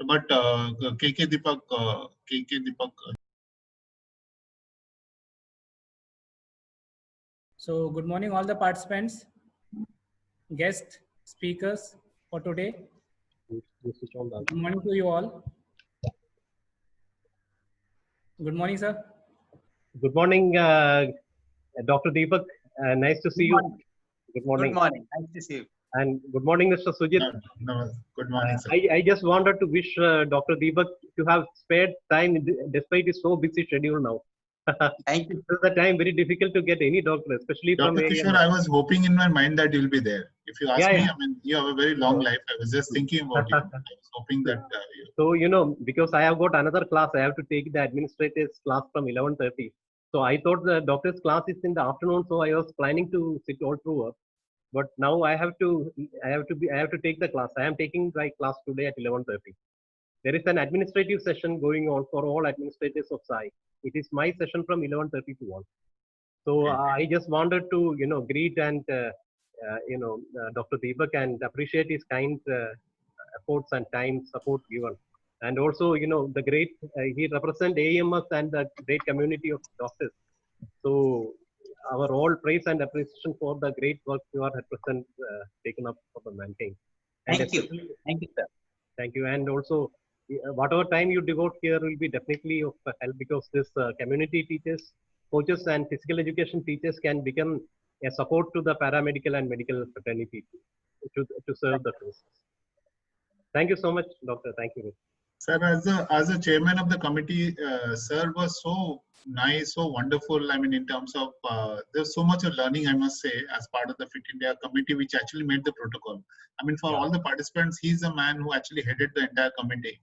But KK Deepak, So good morning all the participants, guest speakers for today. Good morning to you all. Good morning, sir. Good morning, Dr. Deepak. Nice to see you. Good morning. Good morning. Nice to see you. And good morning, Mr. Sujit. no, good morning, sir. I just wanted to wish Dr. Deepak to have spared time despite his so busy schedule now. Thank you. This is the time very difficult to get any doctor, especially from Dr. Kishore, I was hoping in my mind that you'll be there. If you ask me, I mean, you have a very long life. I was just thinking about you. I was hoping that. So, you know, because I have got another class, I have to take the administrator's class from 11:30. So I thought the doctor's class is in the afternoon, so I was planning to sit all through. But now I have to take the class. I am taking my class today at 11:30. There is an administrative session going on for all administrators of SAI. It is my session from 11:30 to 1. So I just wanted to, you know, greet and, Dr. Deepak and appreciate his kind efforts and time support given. And also, you know, the great, he represents AMS and the great community of doctors. So our all praise and appreciation for the great work you are represent taken up for the mankind. Thank you. Thank you, sir. Thank you. And also, whatever time you devote here will be definitely of help, because this community teachers, coaches, and physical education teachers can become a support to the paramedical and medical fraternity to serve the cause. Thank you so much, Doctor. Thank you. Sir, as a chairman of the committee, sir was so nice, so wonderful. I mean, in terms of there's so much of learning, I must say, as part of the Fit India committee, which actually made the protocol. I mean, for all the participants, he's the man who actually headed the entire committee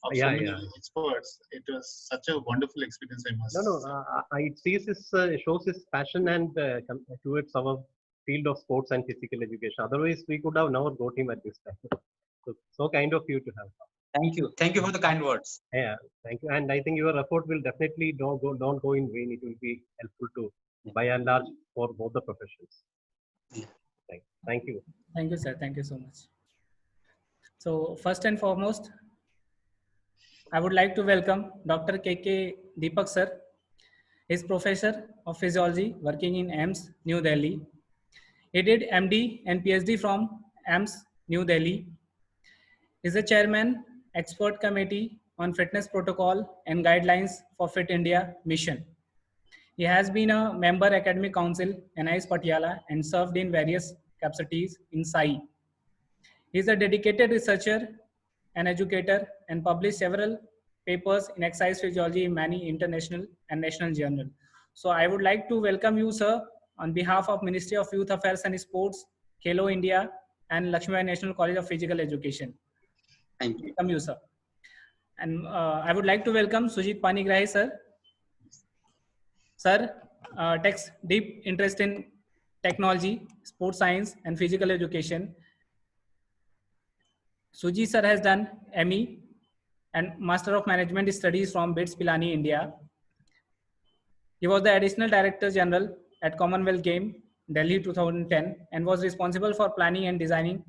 of so many experts. It was such a wonderful experience, I must say. It sees his, shows his passion and towards our field of sports and physical education. Otherwise, we could have never got him at this time. So kind of you to have. Thank you. Thank you for the kind words. Yeah, thank you. And I think your effort will definitely don't go in vain. It will be helpful to, by and large, for both the professions. Yeah. Thank you. Thank you, sir. Thank you so much. So first and foremost, I would like to welcome Dr. KK Deepak, sir. He is professor of physiology working in AIIMS, New Delhi. He did MD and PhD from AIIMS, New Delhi. He is the chairman, expert committee on fitness protocol and guidelines for Fit India mission. He has been a member academic council NIS Patiala and served in various capacities in SAI. He is a dedicated researcher and educator and published several papers in exercise physiology in many international and national journals. So I would like to welcome you, sir, on behalf of Ministry of Youth Affairs and Sports, Khelo India, and Lakshmi Bai National College of Physical Education. Thank you. Welcome you, sir. And I would like to welcome Sujit Panigrahi, sir. Sir takes deep interest in technology, sports science, and physical education. Sujit sir has done ME and Master of Management Studies from BITS Pilani, India. He was the Additional Director General at Commonwealth Game, Delhi 2010, and was responsible for planning and designing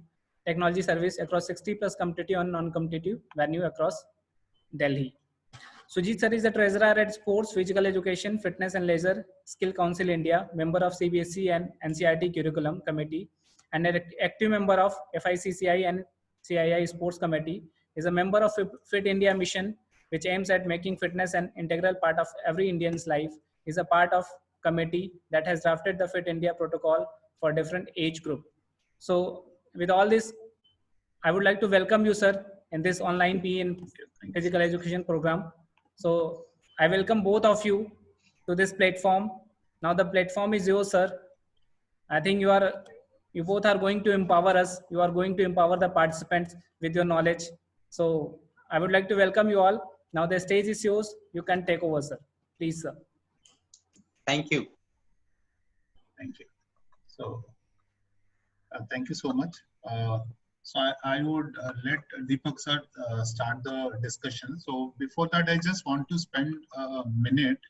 technology service across 60 plus competitive and non-competitive venue across Delhi. Sujit sir is the treasurer at Sports, Physical Education, Fitness and Leisure Skill Council India, member of CBSE and NCERT Curriculum Committee, and an active member of FICCI and CII Sports Committee. Is a member of Fit India Mission, which aims at making fitness an integral part of every Indian's life. Is a part of committee that has drafted the Fit India protocol for different age group. So with all this, I would like to welcome you, sir, in this online PE in physical education program. So I welcome both of you to this platform. Now the platform is yours, sir. I think you both are going to empower us. You are going to empower the participants with your knowledge. So I would like to welcome you all. Now the stage is yours. You can take over, sir. Please, sir. Thank you. Thank you. So thank you so much. So I would let Deepak sir start the discussion. So before that, I just want to spend a minute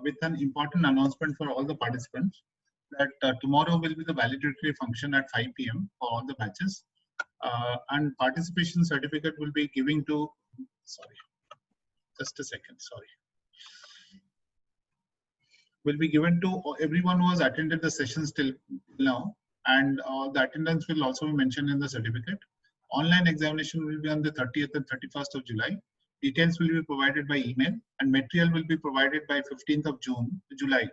with an important announcement for all the participants. that tomorrow will be the valedictory function at 5 p.m. for all the batches. And participation certificate will be giving to, sorry, just a second, sorry. Will be given to everyone who has attended the sessions till now, and the attendance will also be mentioned in the certificate. Online examination will be on the 30th and 31st of July. Details will be provided by email, and material will be provided by 15th of July.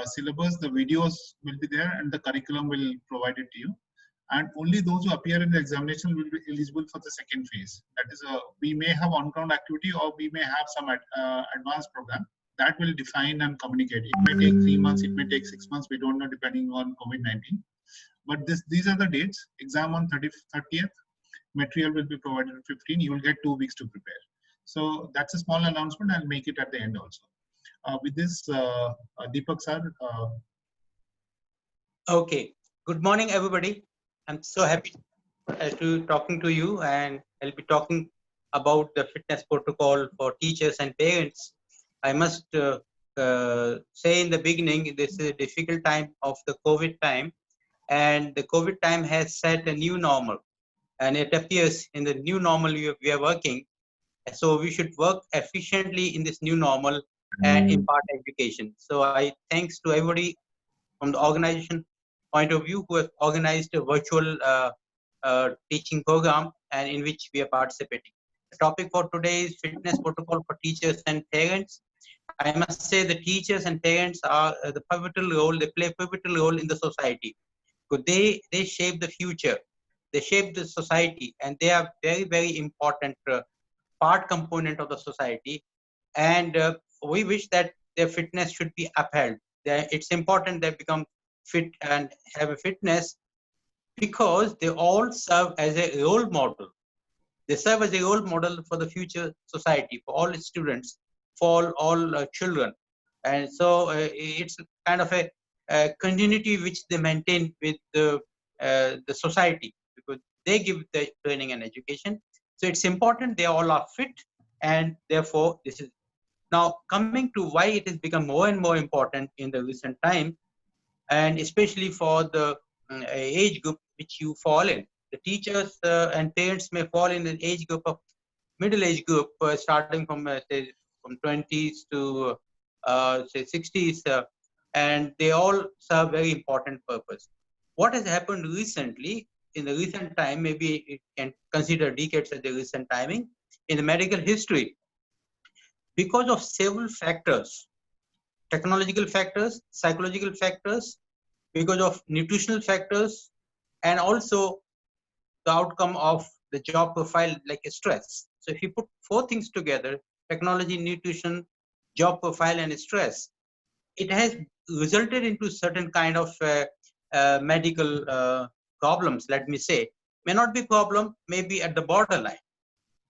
Syllabus, the videos will be there, and the curriculum will provide it to you. And only those who appear in the examination will be eligible for the second phase. That is, we may have on-ground activity, or we may have some advanced program that will define and communicate. It may take 3 months, it may take 6 months, we don't know, depending on COVID-19. But these are the dates. Exam on 30th, material will be provided on 15th. You will get 2 weeks to prepare. So that's a small announcement. I'll make it at the end also. With this, Deepak sir. Okay. Good morning, everybody. I'm so happy to talking to you, and I'll be talking about the fitness protocol for teachers and parents. I must say in the beginning, this is a difficult time of the COVID time, and the COVID time has set a new normal, and it appears in the new normal we are working. So we should work efficiently in this new normal and impart education. So I thanks to everybody from the organization point of view who have organized a virtual teaching program, and in which we are participating. The topic for today is fitness protocol for teachers and parents. I must say the teachers and parents are the pivotal role, they play a pivotal role in the society. Because they shape the future, they shape the society, and they are very, very important part component of the society. And we wish that their fitness should be upheld. It's important they become fit and have a fitness, because they all serve as a role model. They serve as a role model for the future society, for all students, for all children. And so it's kind of a continuity which they maintain with the society, because they give the training and education. So it's important they all are fit, and therefore this is now coming to why it has become more and more important in the recent time, and especially for the age group which you fall in. The teachers and parents may fall in the age group of middle age group, starting from say from 20s to say 60s, and they all serve very important purpose. What has happened recently, in the recent time, maybe it can consider decades as the recent timing, in the medical history, because of several factors, technological factors, psychological factors, because of nutritional factors, and also the outcome of the job profile like stress. So if you put 4 things together, technology, nutrition, job profile, and stress, it has resulted into certain kind of medical problems, let me say. May not be problem, maybe at the borderline.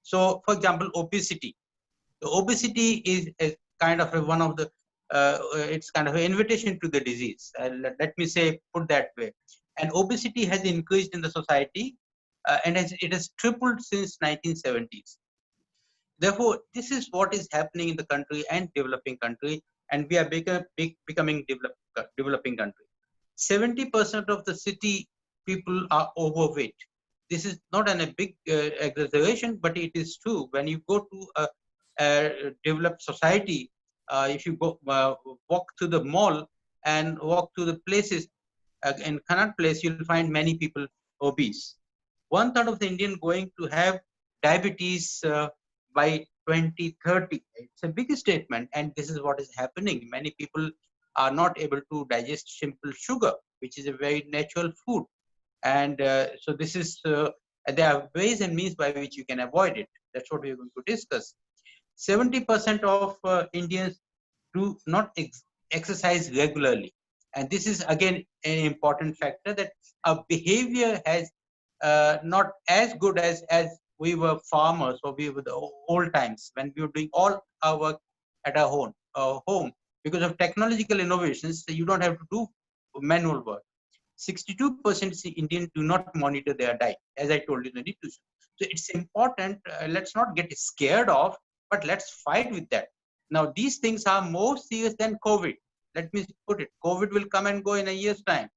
So for example, obesity. The obesity is kind of one of the, it's kind of an invitation to the disease. Let me say, put that way. And obesity has increased in the society, and it has tripled since 1970s. Therefore, this is what is happening in the country and developing country, and we are becoming developing country. 70% of the city people are overweight. This is not a big exaggeration, but it is true. When you go to a developed society, if you go walk to the mall and walk to the places, in Connaught Place, you'll find many people obese. 1/3 of the Indian going to have diabetes by 2030. It's a big statement, and this is what is happening. Many people are not able to digest simple sugar, which is a very natural food. And so this is, there are ways and means by which you can avoid it. That's what we're going to discuss. 70% of Indians do not exercise regularly. And this is again an important factor, that our behavior has not as good as we were farmers, or we were the old times when we were doing all our work at our home. Because of technological innovations, you don't have to do manual work. 62% of Indians do not monitor their diet, as I told you, the nutrition. So it's important, let's not get scared of, but let's fight with that. Now, these things are more serious than COVID. Let me put it, COVID will come and go in a year's time.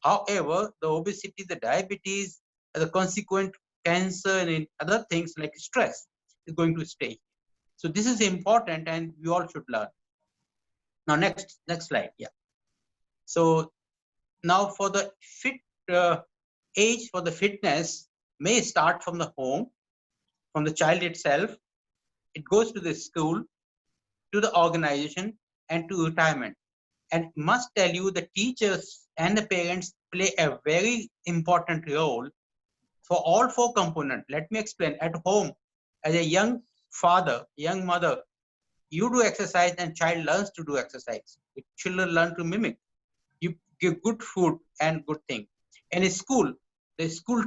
However, the obesity, the diabetes, the consequent cancer and other things like stress is going to stay. So this is important and we all should learn. Now next slide. Yeah. So now for the fit age for the fitness may start from the home, from the child itself. It goes to the school, to the organization, and to retirement. And must tell you, the teachers and the parents play a very important role for all four components. Let me explain. At home, as a young father, young mother, you do exercise and child learns to do exercise. Children learn to mimic. You give good food and good thing. And in school, the school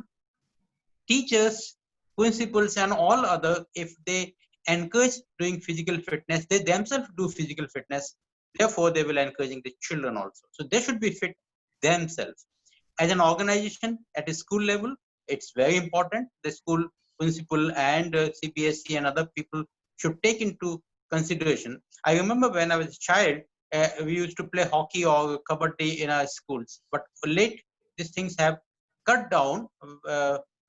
teachers, principals, and all other, if they encourage doing physical fitness, they themselves do physical fitness. Therefore, they will encouraging the children also. So they should be fit themselves. As an organization at a school level, it's very important. The school principal and CBSE and other people should take into consideration. I remember when I was a child, we used to play hockey or kabaddi in our schools. But late, these things have cut down.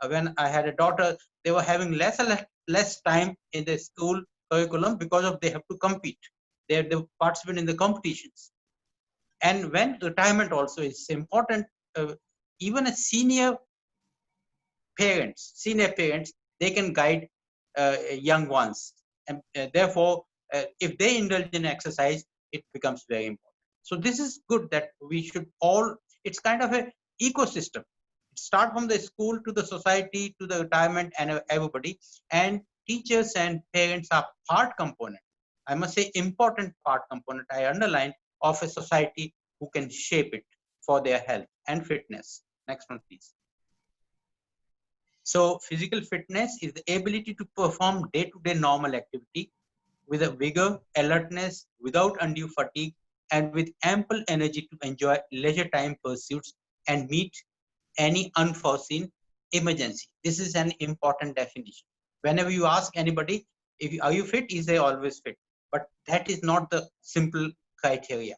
When I had a daughter, they were having less time in the school curriculum because of they have to compete. They participate in the competitions. And when retirement also is important, even a senior parents, they can guide young ones. And therefore, if they indulge in exercise, it becomes very important. So this is good that we should all, it's kind of a ecosystem. Start from the school to the society to the retirement and everybody. And teachers and parents are part component. I must say important part component, I underline, of a society who can shape it for their health and fitness. Next one, please. So physical fitness is the ability to perform day-to-day normal activity with a vigor, alertness, without undue fatigue, and with ample energy to enjoy leisure time pursuits and meet any unforeseen emergency. This is an important definition. Whenever you ask anybody, are you fit? Is they always fit. But that is not the simple criteria.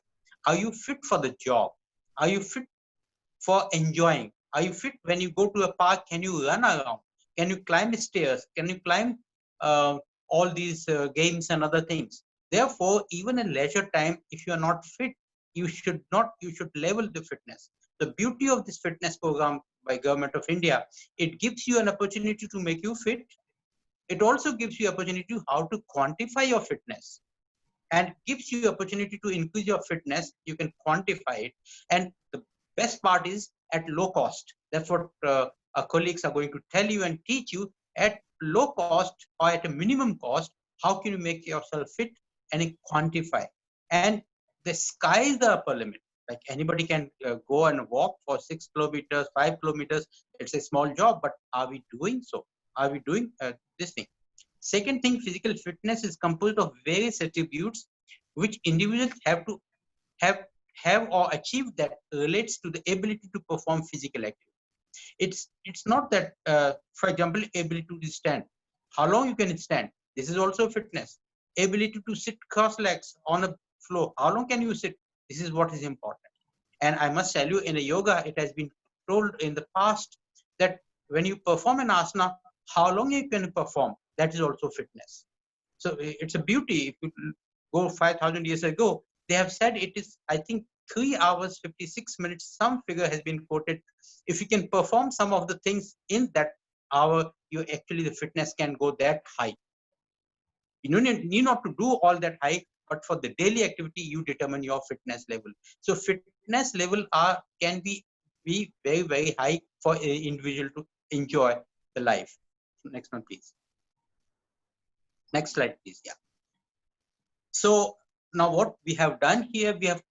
Are you fit for the job? Are you fit for enjoying? Are you fit when you go to a park? Can you run around? Can you climb stairs? Can you climb all these games and other things? Therefore, even in leisure time, if you are not fit, you should level the fitness. The beauty of this fitness program by Government of India, it gives you an opportunity to make you fit. It also gives you opportunity how to quantify your fitness, and gives you opportunity to increase your fitness. You can quantify it, and the best part is at low cost. That's what our colleagues are going to tell you and teach you. At low cost or at a minimum cost, how can you make yourself fit and quantify? And the sky is the upper limit. Like anybody can go and walk for 6 kilometers, 5 kilometers. It's a small job, but are we doing so? Are we doing this thing? Second thing, physical fitness is composed of various attributes which individuals have to have or achieve that relates to the ability to perform physical activity. It's not that, for example, ability to stand. How long you can stand? This is also fitness. Ability to sit cross legs on a floor. How long can you sit? This is what is important. And I must tell you, in a yoga, it has been told in the past that when you perform an asana, how long you can perform, that is also fitness. So it's a beauty. If you go 5,000 years ago, they have said it is, I think, 3 hours, 56 minutes, some figure has been quoted. If you can perform some of the things in that hour, you actually, the fitness can go that high. You need not to do all that high, but for the daily activity, you determine your fitness level. So fitness level can be very, very high for an individual to enjoy the life. Next one, please. Next slide, please. Yeah. So now what we have done here, we have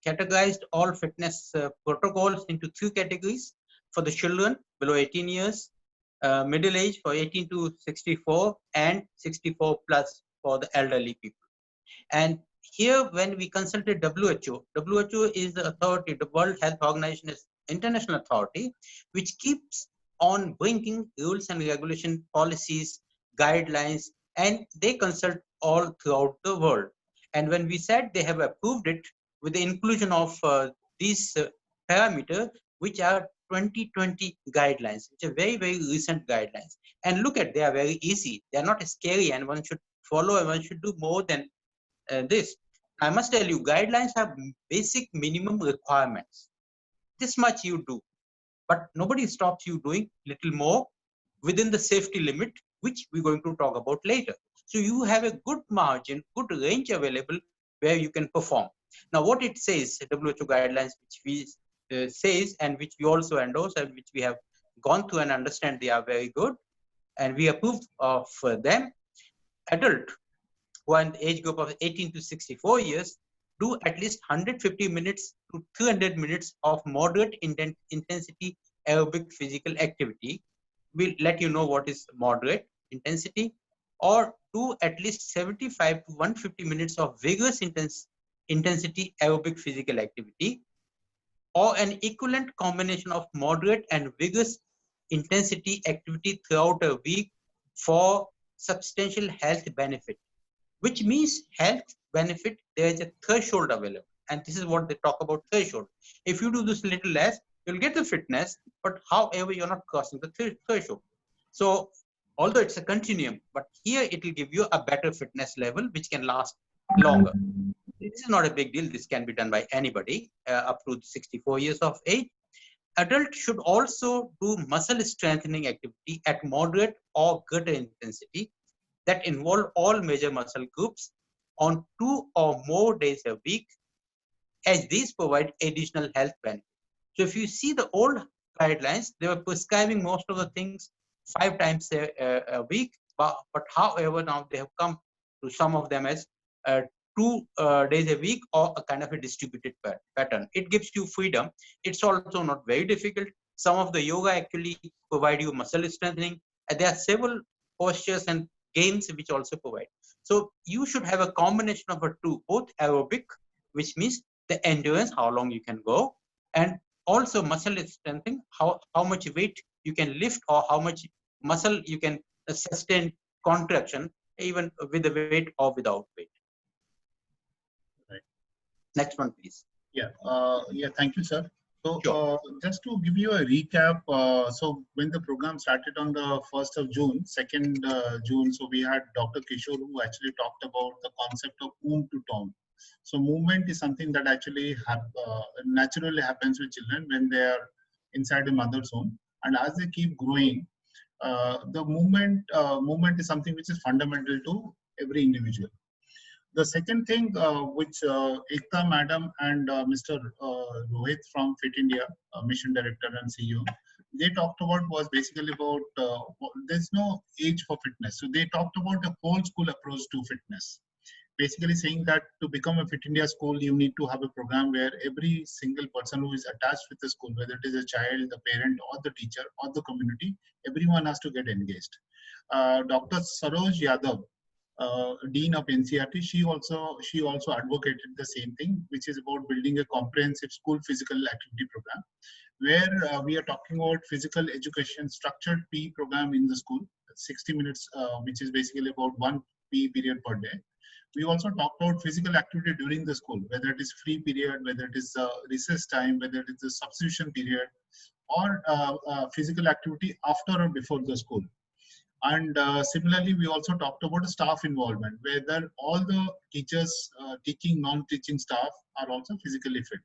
categorized all fitness protocols into 3 categories: for the children below 18 years, middle age for 18 to 64, and 64 plus for the elderly people. And here, when we consulted WHO is the authority, the World Health Organization is international authority, which keeps on bringing rules and regulation, policies, guidelines, and they consult all throughout the world. And when we said they have approved it, with the inclusion of these parameters, which are 2020 guidelines, which are very, very recent guidelines. And look at, they are very easy. They are not scary, and one should follow, and one should do more than this. I must tell you, guidelines have basic minimum requirements. This much you do, but nobody stops you doing little more within the safety limit, which we're going to talk about later. So you have a good margin, good range available where you can perform. Now, what it says, WHO guidelines, which we says, and which we also endorse, and which we have gone through and understand they are very good, and we approve of them. Adult who are in the age group of 18 to 64 years do at least 150 minutes to 300 minutes of moderate intensity aerobic physical activity. We'll let you know what is moderate intensity, or do at least 75 to 150 minutes of vigorous intensity aerobic physical activity, or an equivalent combination of moderate and vigorous intensity activity throughout a week for substantial health benefit. Which means health benefit, there is a threshold available. And this is what they talk about, threshold. If you do this little less, you'll get the fitness, but however, you're not crossing the threshold. So although it's a continuum, but here it will give you a better fitness level, which can last longer. This is not a big deal. This can be done by anybody up to 64 years of age. Adults should also do muscle strengthening activity at moderate or greater intensity that involve all major muscle groups on 2 or more days a week, as these provide additional health benefits. So if you see the old guidelines, they were prescribing most of the things 5 times a week, but however, now they have come to some of them as 2 days a week, or a kind of a distributed pattern. It gives you freedom. It's also not very difficult. Some of the yoga actually provide you muscle strengthening, and there are several postures and games which also provide. So you should have a combination of a two, both aerobic, which means the endurance, how long you can go, and also muscle strengthening, how much weight you can lift, or how much muscle you can sustain contraction, even with the weight or without weight. Right. Next one, please. Yeah, thank you, sir. So Sure. just to give you a recap, so when the program started on the 1st of June, 2nd June, so we had Dr. Kishore who actually talked about the concept of womb to tomb. So movement is something that actually naturally happens with children when they are inside the mother's womb, and as they keep growing, the movement is something which is fundamental to every individual. The second thing which Ekta Madam and Mr. Rohit from Fit India, Mission Director and CEO, they talked about was basically about there's no age for fitness. So they talked about a whole school approach to fitness. Basically saying that to become a Fit India school, you need to have a program where every single person who is attached with the school, whether it is a child, the parent, or the teacher, or the community, everyone has to get engaged. Dr. Saroj Yadav, Dean of NCRT, she also advocated the same thing, which is about building a comprehensive school physical activity program, where we are talking about physical education structured PE program in the school, 60 minutes, which is basically about 1 PE period per day. We also talked about physical activity during the school, whether it is free period, whether it is recess time, whether it is a substitution period, or physical activity after or before the school. And similarly, we also talked about staff involvement, whether all the teachers, teaching, non-teaching staff are also physically fit.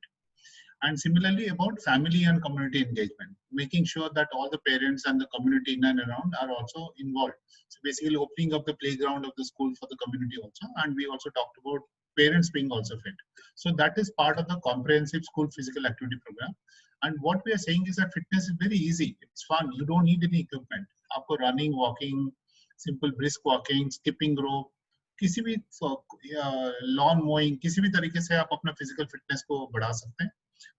And similarly about family and community engagement, making sure that all the parents and the community in and around are also involved. So basically opening up the playground of the school for the community also. And we also talked about parents being also fit. So that is part of the comprehensive school physical activity program. And what we are saying is that fitness is very easy. It's fun. You don't need any equipment. आपको running, walking, simple brisk walking, skipping rope, किसी भी lawn mowing, किसी भी तरीके से आप अपना physical fitness को बढ़ा सकते हैं.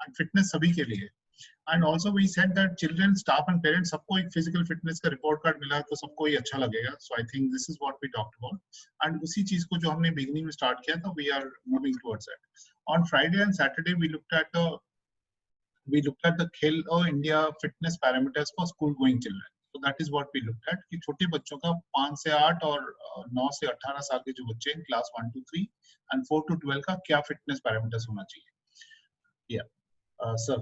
And fitness सभी के लिए. And also we said that children, staff and parents सबको एक physical fitness का report card मिला तो सबको ही अच्छा लगेगा. So I think this is what we talked about. And उसी चीज को जो हमने beginning में start किया था, we are moving towards that. On Friday and Saturday we looked at the Khelo India fitness parameters for school going children. So that is what we looked at कि छोटे बच्चों का 5 से 8 और 9 से 18 साल के जो बच्चे हैं क्लास 1 to 3 and 4 to 12 का क्या फिटनेस पैरामीटर्स होना चाहिए. Yeah, sir.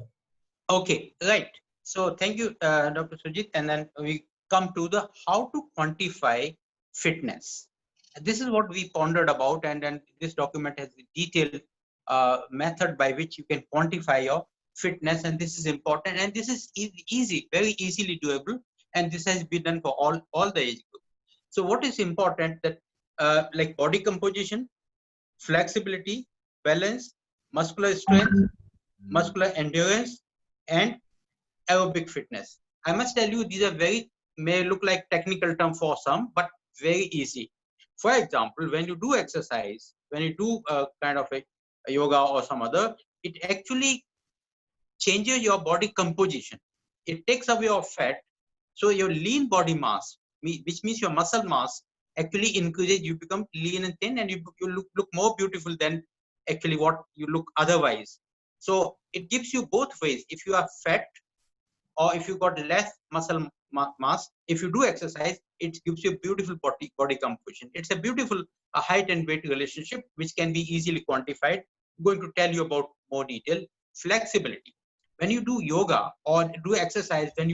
Okay, right. So thank you, Dr. Sujit. And then we come to the how to quantify fitness. This is what we pondered about, and then this document has a detailed method by which you can quantify your fitness, and this is important, and this is easy, very easily doable, and this has been done for all the age group. So what is important that like body composition, flexibility, balance, muscular strength, muscular endurance, and aerobic fitness. I must tell you, these are may look like technical term for some, but very easy. For example, when you do exercise, when you do kind of a yoga or some other, it actually changes your body composition. It takes away your fat. So your lean body mass, which means your muscle mass, actually increases. You become lean and thin, and you look more beautiful than actually what you look otherwise. So it gives you both ways. If you are fat, or if you got less muscle mass, if you do exercise, it gives you beautiful body composition. It's a beautiful height and weight relationship, which can be easily quantified. I'm going to tell you about more detail. Flexibility. When you do yoga or do exercise, so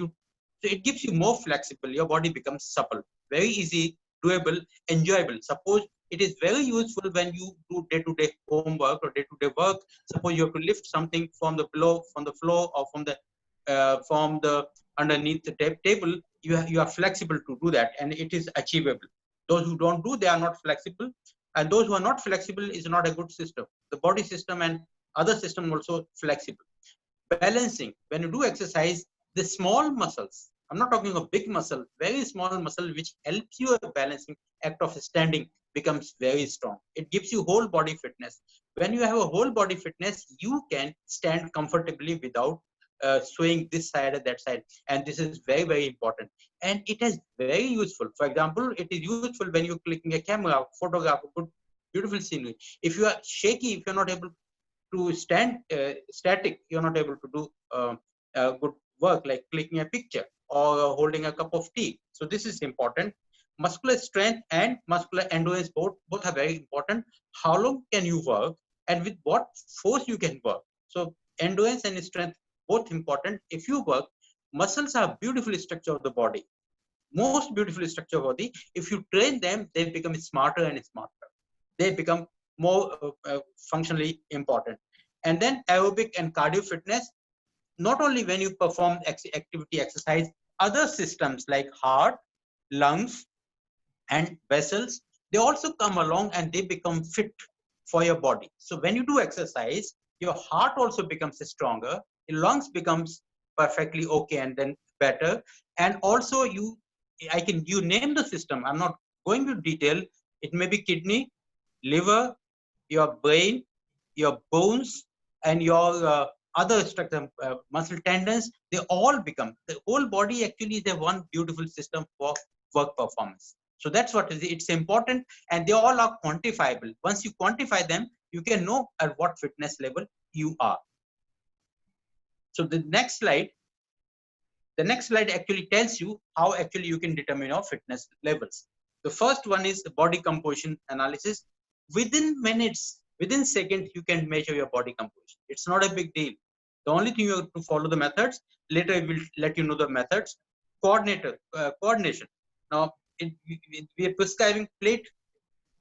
it gives you more flexible. Your body becomes supple, very easy, doable, enjoyable. Suppose it is very useful when you do day-to-day homework or day-to-day work. Suppose you have to lift something from the floor or from the underneath the table. You are flexible to do that, and it is achievable. Those who don't do, they are not flexible, and those who are not flexible is not a good system. The body system and other system also flexible. Balancing. When you do exercise, the small muscles, I'm not talking of big muscle, very small muscle, which helps you a balancing act of standing, becomes very strong. It gives you whole body fitness. When you have a whole body fitness, you can stand comfortably without swaying this side or that side, and this is very, very important, and it is very useful. For example, it is useful when you're clicking a camera, photograph a good beautiful scenery. If you are shaky, if you're not able to stand static, you're not able to do good work like clicking a picture or holding a cup of tea. So this is important. Muscular strength and muscular endurance both are very important. How long can you work, and with what force you can work? So endurance and strength both important. If you work, muscles are beautifully structure of the body, most beautifully structure of the body. If you train them, they become smarter and smarter. They become more functionally important. And then aerobic and cardio fitness. Not only when you perform activity exercise, other systems like heart, lungs, and vessels, they also come along and they become fit for your body. So when you do exercise, your heart also becomes stronger, your lungs becomes perfectly okay and then better, and also you name the system. I'm not going to detail. It may be kidney, liver, your brain, your bones, and your other structure, muscle tendons. They all become, the whole body actually is a one beautiful system for work performance. So that's what it's important, and they all are quantifiable. Once you quantify them, you can know at what fitness level you are. So the next slide actually tells you how actually you can determine your fitness levels. The first one is the body composition analysis. Within minutes, within seconds, you can measure your body composition. It's not a big deal. The only thing you have to follow the methods. Later, I will let you know the methods. Coordination. Now, we are prescribing plate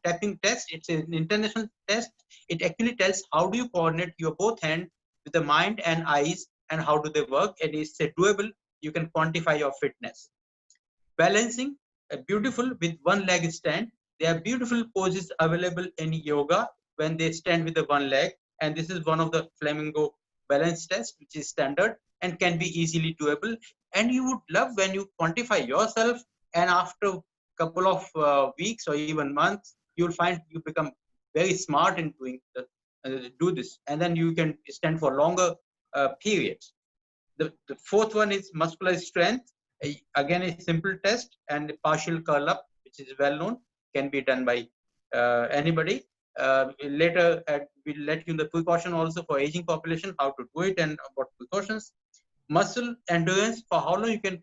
tapping test. It's an international test. It actually tells how do you coordinate your both hands with the mind and eyes, and how do they work, and it's doable. You can quantify your fitness. Balancing, beautiful with one leg stand. There are beautiful poses available in yoga when they stand with the one leg, and this is one of the flamingo balance test, which is standard and can be easily doable. And you would love when you quantify yourself, and after a couple of weeks or even months, you'll find you become very smart in doing do this, and then you can stand for longer periods. The fourth one is muscular strength. Again, a simple test and partial curl up, which is well known, can be done by anybody. Later, we'll let you the precaution also for aging population, how to do it and what precautions. Muscle endurance, for how long you can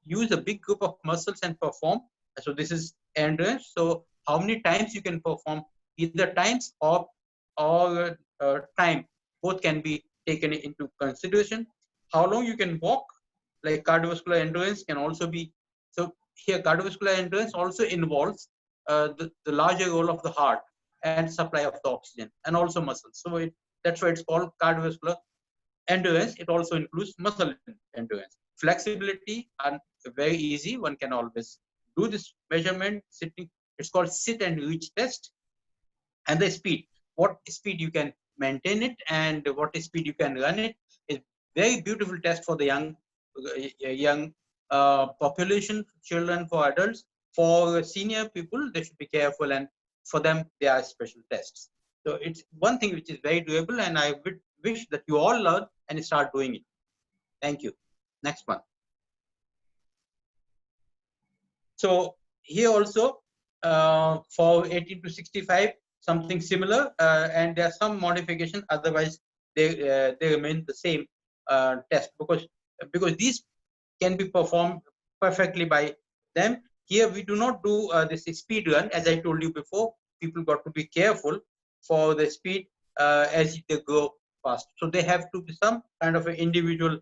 use a big group of muscles and perform. So this is endurance. So how many times you can perform, either times or time, both can be taken into consideration. How long you can walk, like cardiovascular endurance can also be. So here cardiovascular endurance also involves the larger role of the heart and supply of the oxygen and also muscles. So that's why it's called cardiovascular endurance. It also includes muscle endurance. Flexibility and very easy. One can always do this measurement sitting. It's called sit and reach test. And the speed, what speed you can maintain it and what speed you can run it, is very beautiful test for the young population, children, for adults. For senior people, they should be careful, and for them, there are special tests. So it's one thing which is very doable, and I would wish that you all learn and start doing it. Thank you. Next one. So here also for 18 to 65, something similar, and there are some modification. Otherwise, they remain the same test, because these can be performed perfectly by them. Here we do not do this speed run, as I told you before. People got to be careful for the speed as they go fast. So they have to be some kind of individual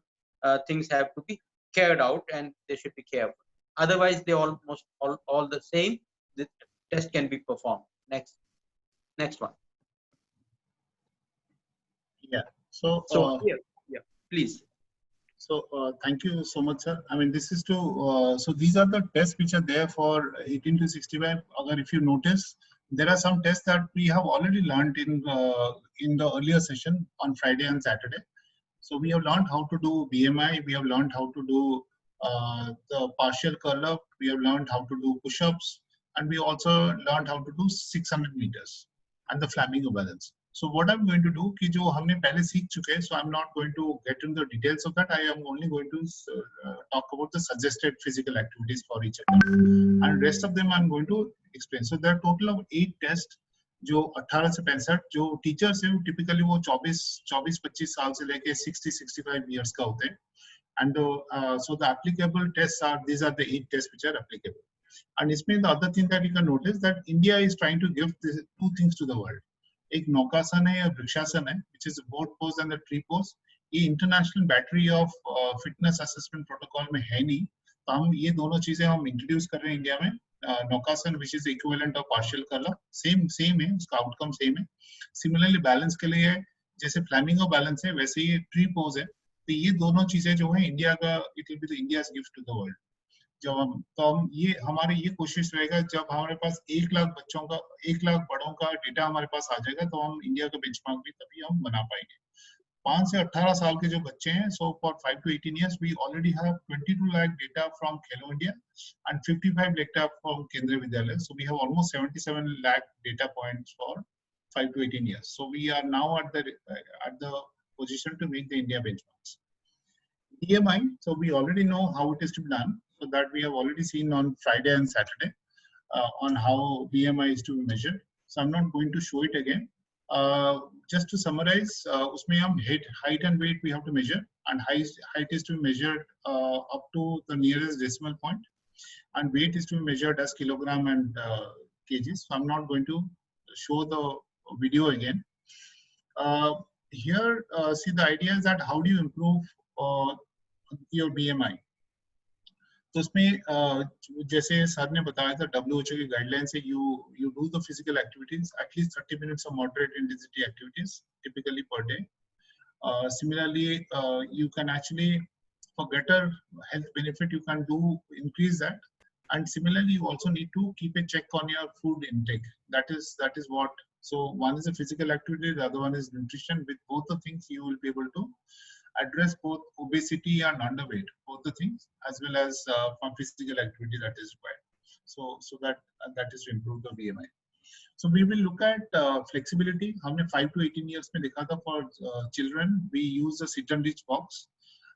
things have to be carried out, and they should be careful. Otherwise, they almost all the same. The test can be performed. Next one. Yeah. So Yeah, please. So thank you so much, sir. I mean, this is to, so these are the tests which are there for 18 to 65. Agar if you notice, there are some tests that we have already learned in the earlier session on Friday and Saturday. So we have learned how to do BMI. We have learned how to do the partial curl up. We have learned how to do push-ups. And we also learned how to do 600 meters and the flamingo balance. So what I'm going to do, कि जो हमने पहले सीख चुके हैं, so I'm not going to get into the details of that. I am only going to talk about the suggested physical activities for each of them, and rest of them I'm going to explain. So there are total of 8 tests जो 18 से 65 जो teachers हैं typically वो 24-25 साल से लेके 60-65 years का होते हैं, and so the applicable tests are, these are the 8 tests which are applicable. And इसमें the other thing that you can notice that India is trying to give this, 2 things to the world. एक नौकासन है या वृक्षासन है, which is a boat pose and the tree pose. ये international battery of fitness assessment protocol में है नहीं, तो हम ये दोनों चीजें हम इंट्रोड्यूस कर रहे हैं इंडिया में. नौकासन which is equivalent of partial curl up, same है, उसका आउटकम सेम है. सिमिलरली बैलेंस के लिए जैसे फ्लैमिंगो बैलेंस है, वैसे ये ट्री पोज है. तो ये दोनों चीजें जो है इंडिया का, it will be the India's gift to the world. जब हम ये हमारी ये कोशिश रहेगा, जब हमारे पास 1 लाख बच्चों का, 1 लाख बड़ों का डेटा हमारे पास आ जाएगा, तो हम इंडिया का बेंचमार्क भी तभी हम बना पाएंगे. 5 से 18 साल के जो बच्चे हैं, so for 5 to 18 years we already have 22 lakh data from Khelo India and 55 data from Kendriya Vidyalaya. So we have almost 77 lakh data points for 5 to 18 years. So we are now at the position to make the India benchmarks. BMI, so we already know how it is to be done. So that we have already seen on Friday and Saturday on how BMI is to be measured. So I'm not going to show it again. Just to summarize, उसमें हम height and weight we have to measure, and height is to be measured up to the nearest decimal point, and weight is to be measured as kilogram and kgs. So I'm not going to show the video again. Here, see, the idea is that how do you improve your BMI? तो उसमें जैसे sir ने बताया था, WHO की guideline से you do the physical activities at least 30 minutes of moderate intensity activities typically per day. Similarly, you can actually, for greater health benefit, you can increase that. And similarly, you also need to keep a check on your food intake. That is what. So one is a physical activity, the other one is nutrition. With both the things, you will be able to address both obesity and underweight, both the things, as well as from physical activity that is required. So that is to improve the BMI. So we will look at flexibility. हमने 5 to 18 years में देखा था. For children, we use the sit and reach box.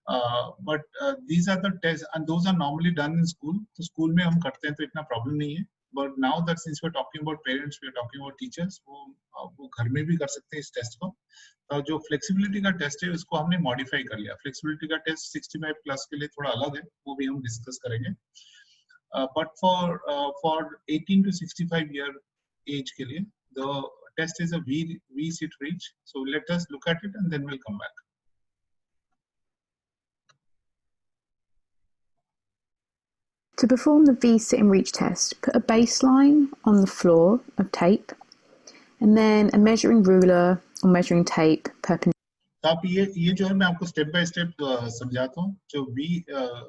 But these are the tests, and those are normally done in school. तो school में हम करते हैं तो इतना problem नहीं है. but now that since we're talking about parents, we're talking about teachers, वो घर में भी कर सकते हैं इस टेस्ट को. जो फ्लेक्सिबिलिटी का टेस्ट है उसको हमने मॉडिफाई कर लिया. फ्लेक्सिबिलिटी का टेस्ट 65 प्लस के लिए थोड़ा अलग है, वो भी हम डिस्कस करेंगे. But for 18 to 65 year age के लिए the test is a V sit reach. So let us look at it and then we'll come back. To perform the V-sit and reach test, put a baseline on the floor of tape and then a measuring ruler or measuring tape perpendicular. तो आप ये जो है मैं आपको step by step समझाता हूँ. जो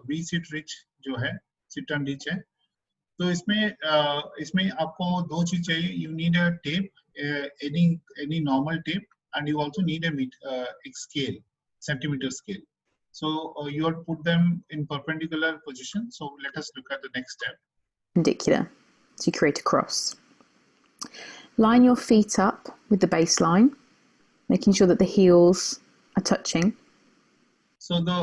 V sit reach जो है, sit and reach है, तो इसमें आपको दो चीज चाहिए. You need a tape, any normal tape, and you also need a scale, centimeter scale. So you have to put them in perpendicular position. So let us look at the next step. Perpendicular. So you create a cross. Line your feet up with the baseline, making sure that the heels are touching. So the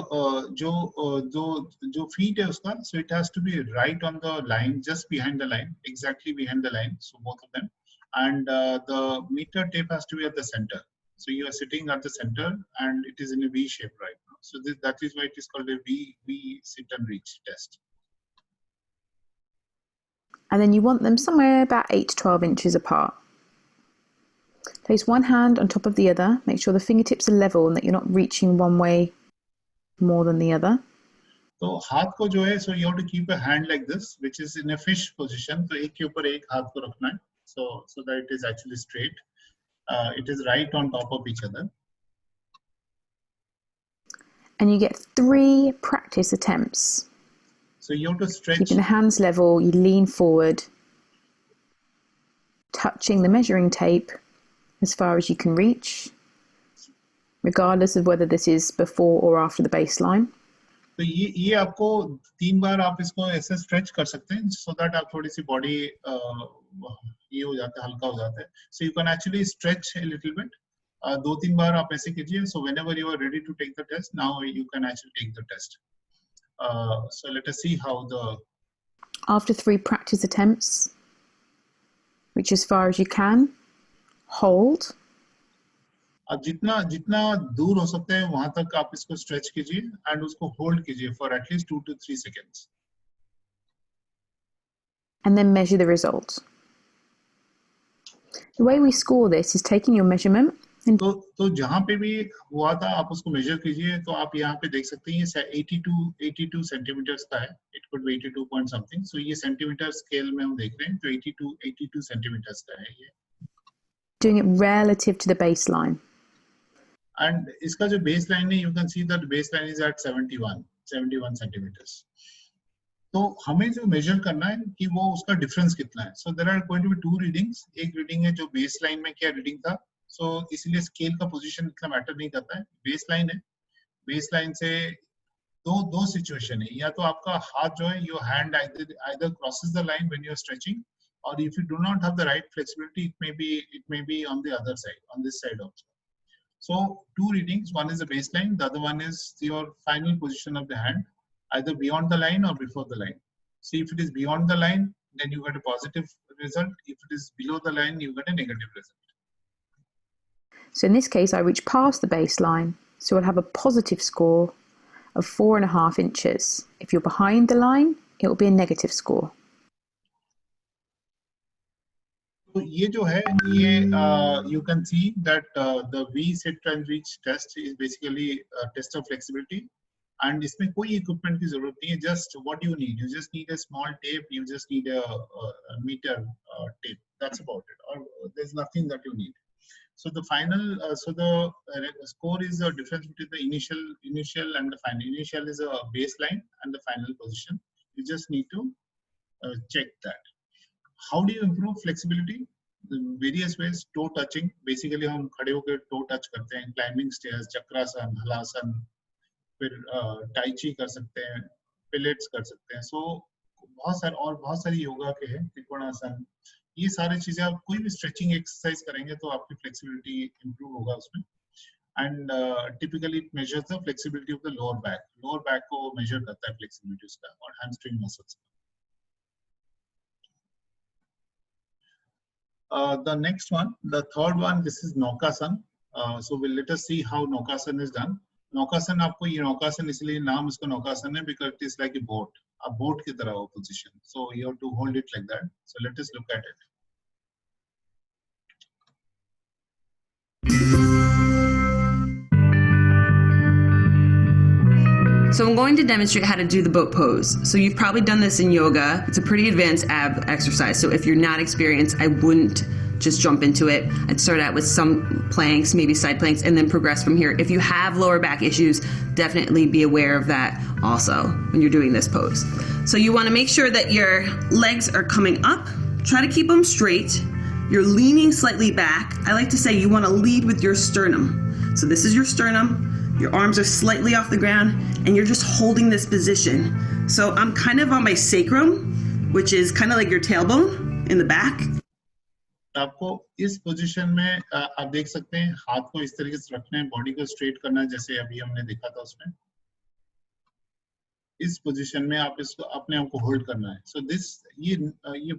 जो feet है उसका, so it has to be right on the line, just behind the line, exactly behind the line. So both of them, and the meter tape has to be at the center. So you are sitting at the center, and it is in a V shape right now. So that is why it is called a V sit and reach test. And then you want them somewhere about 8 to 12 inches apart. Place one hand on top of the other. Make sure the fingertips are level and that you're not reaching one way more than the other. तो हाथ को जो है, so you have to keep a hand like this, which is in a fish position. तो एक के ऊपर एक हाथ को रखना है, so that it is actually straight. It is right on top of each other. And you get 3 practice attempts. So you have to stretch. Keeping the hands level, you lean forward, touching the measuring tape as far as you can reach, regardless of whether this is before or after the baseline. तो ये आपको 3 बार आप इसको ऐसे stretch कर सकते हैं, so that आप थोड़ी सी बॉडी ये हो जाता है, हल्का हो जाता है. So you can actually stretch a little bit. 2-3 बार आप ऐसे कीजिए. So whenever you are ready to take the test, now you can actually take the test. So let us see how the. After 3 practice attempts, reach as far as you can, hold. अब जितना दूर हो सकता है वहां तक आप इसको स्ट्रेच कीजिए एंड उसको होल्ड कीजिए for at least 2 to 3 seconds. And then measure the result. The way we score this is taking your measurement. तो जहां पे भी हुआ था आप उसको मेजर कीजिए. तो आप यहाँ पे देख सकते हैं ये 82 सेंटीमीटर्स का है. It could be 82 point something. So ये सेंटीमीटर स्केल में हम देख रहे हैं, तो 82 सेंटीमीटर्स का है ये. Doing it relative to the baseline. And इसका जो baseline है, you can see that baseline is at 71 centimeters. तो हमें जो measure करना है कि वो उसका difference कितना है. So there are going to be 2 readings. एक reading है जो baseline में क्या reading था. So इसलिए scale का position इतना matter नहीं करता है. Baseline है. Baseline से दो situation है. या तो आपका हाथ जो है, your hand either crosses the line when you are stretching, or if you do not have the right flexibility, it may be on the other side, on this side also. So 2 readings, one is the baseline, the other one is your final position of the hand, either beyond the line or before the line. So if it is beyond the line, then you get a positive result. If it is below the line, you get a negative result. So in this case, I reach past the baseline, so I'll have a positive score of 4.5 inches. If you're behind the line, it will be a negative score. So ये जो है, ये you can see that the V sit and reach test is basically a test of flexibility, and इसमें कोई equipment की जरूरत नहीं है. Just what you need, you just need a small tape, you just need a meter tape. That's about it. Or there's nothing that you need. So the final, score is the difference between the initial and the final. Initial is a baseline and the final position. You just need to check that. How do you improve flexibility? The various ways. Toe touching. Basically, हम खड़े होकर toe touch करते हैं. Climbing stairs, चक्रासन, हलासन, फिर tai chi कर सकते हैं, pilates कर सकते हैं. So बहुत सारी योगा के हैं. त्रिकोणासन. ये सारी चीजें आप कोई भी stretching exercise करेंगे तो आपकी flexibility improve होगा उसमें. And typically it measures the flexibility of the lower back. Lower back को measure करता है flexibility उसका और hamstring muscles. The next one, the third one, this is Naukasan. So let us see how Naukasan is done. Naukasan, आपको ये Naukasan इसलिए नाम इसका Naukasan है because it is like a boat की तरह वो position. So you have to hold it like that. So let us look at it. So I'm going to demonstrate how to do the boat pose. So you've probably done this in yoga. It's a pretty advanced ab exercise. So if you're not experienced, I wouldn't just jump into it. I'd start out with some planks, maybe side planks, and then progress from here. If you have lower back issues, definitely be aware of that also when you're doing this pose. So you want to make sure that your legs are coming up. Try to keep them straight. You're leaning slightly back. I like to say you want to lead with your sternum. So this is your sternum. Your arms are slightly off the ground and you're just holding this position. So I'm kind of on my sacrum, which is kind of like your tailbone in the back. आपको इस position में आप देख सकते हैं हाथ को इस तरीके से रखना है, बॉडी को स्ट्रेट करना है जैसे अभी हमने देखा था उसमें. इस पोजीशन में आप इसको अपने आप को होल्ड करना है. सो दिस ये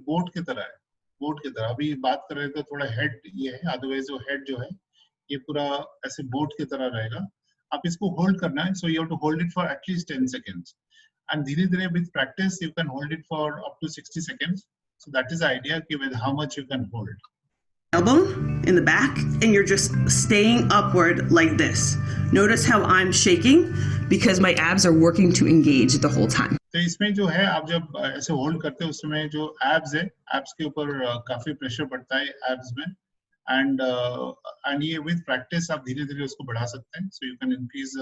बोट की तरह है, बोट की तरह. अभी बात कर रहे थे थोड़ा हेड ये है, अदरवाइज वो हेड जो है ये पूरा ऐसे बोट की तरह रहेगा. आप इसको होल्ड करना है. So you have to hold it for at least 10 seconds and धीरे धीरे with practice you can hold it for up to 60 seconds. So that is the idea with how much you can hold. Elbow in the back and you're just staying upward like this. Notice how I'm shaking because my abs are working to engage the whole time. तो इसमें जो है आप जब ऐसे hold करते हैं उस समय जो abs है, abs के ऊपर काफी प्रेशर पड़ता है abs में and ये with practice आप धीरे धीरे उसको बढ़ा सकते हैं. So you can increase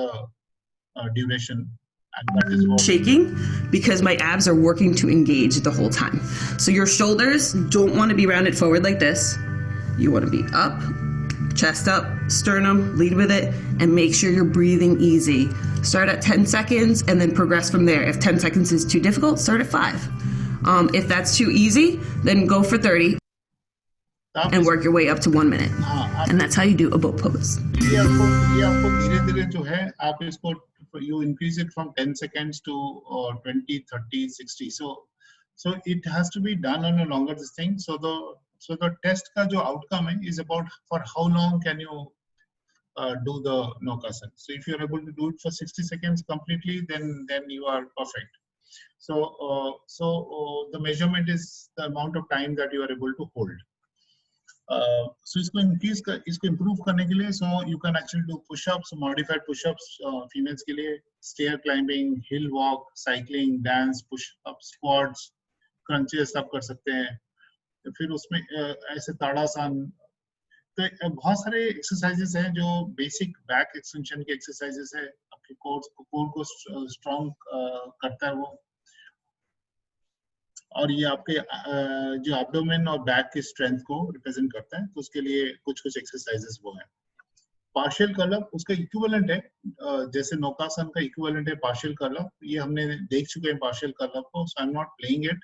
duration. And that is what shaking because my abs are working to engage the whole time. So your shoulders don't want to be rounded forward like this. You want to be up, chest up, sternum, lead with it, and make sure you're breathing easy. Start at 10 seconds and then progress from there. If 10 seconds is too difficult, start at 5. If that's too easy, then go for 30 and work your way up to 1 minute. And that's how you do a boat pose. ये आपको धीरे धीरे जो है आप इसको you increase it from 10 seconds to 20, 30, 60. So it has to be done on a longer this thing. So the test का जो outcome है is about for how long can you do the Naukasan. So if you're able to do it for 60 seconds completely, then you are perfect. So the measurement is the amount of time that you are able to hold. So इसको improve करने के लिए so you can actually do push-ups, modified push-ups females के लिए, stair climbing, hill walk, cycling, dance, push-ups, squats, crunches आप कर सकते हैं. फिर उसमें ऐसे ताड़ासन. तो बहुत सारे एक्सरसाइजेस हैं जो बेसिक बैक एक्सटेंशन के एक्सरसाइजेस है, आपके कोर को स्ट्रॉन्ग करता है वो, और ये आपके जो एब्डोमेन और बैक की स्ट्रेंथ को रिप्रेजेंट करता है. तो उसके लिए कुछ एक्सरसाइजेस वो हैं. पार्शियल कर्ल अप उसका इक्विवेलेंट है, जैसे नौकासन का इक्विवेलेंट है पार्शियल कर्ल अप. ये हमने देख चुके हैं पार्शियल कर्ल अप को. So I am not playing it.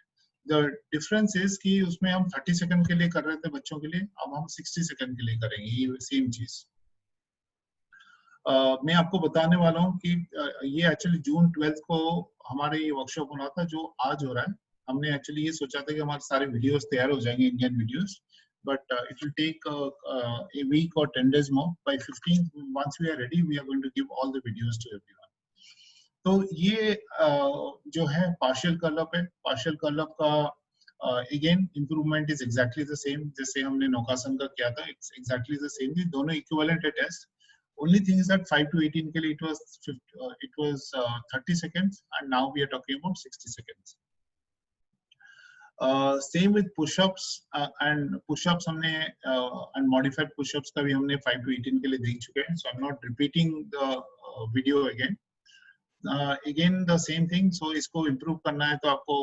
The difference is कि उसमें हम 30 सेकंड के लिए कर रहे थे बच्चों के लिए, अब हम 60 सेकंड के लिए करेंगे ये सेम चीज. मैं आपको बताने वाला हूँ कि ये एक्चुअली जून 12 को हमारे ये वर्कशॉप होना था जो आज हो रहा है. हमने एक्चुअली ये सोचा था कि हमारे सारे वीडियोस तैयार हो जाएंगे Indian videos, but it will take a week or 10 days more. By 15 once we are ready we are going to give all the videos to everyone. तो ये जो है पार्शियल कर्ल अप है. पार्शियल कर्ल अप का again improvement is exactly the same जैसे हमने नौकासन का किया था. It's exactly the same. दोनों इक्विवेलेंट है test. Only thing is that 5 to 18 के लिए it was 30 seconds and now we are talking about 60 seconds. Same with push-ups and push-ups हमने and modified push-ups का भी हमने 5 to 18 के लिए देख चुके हैं. So I'm not repeating the video again. Again the same thing. So इसको improve करना है तो आपको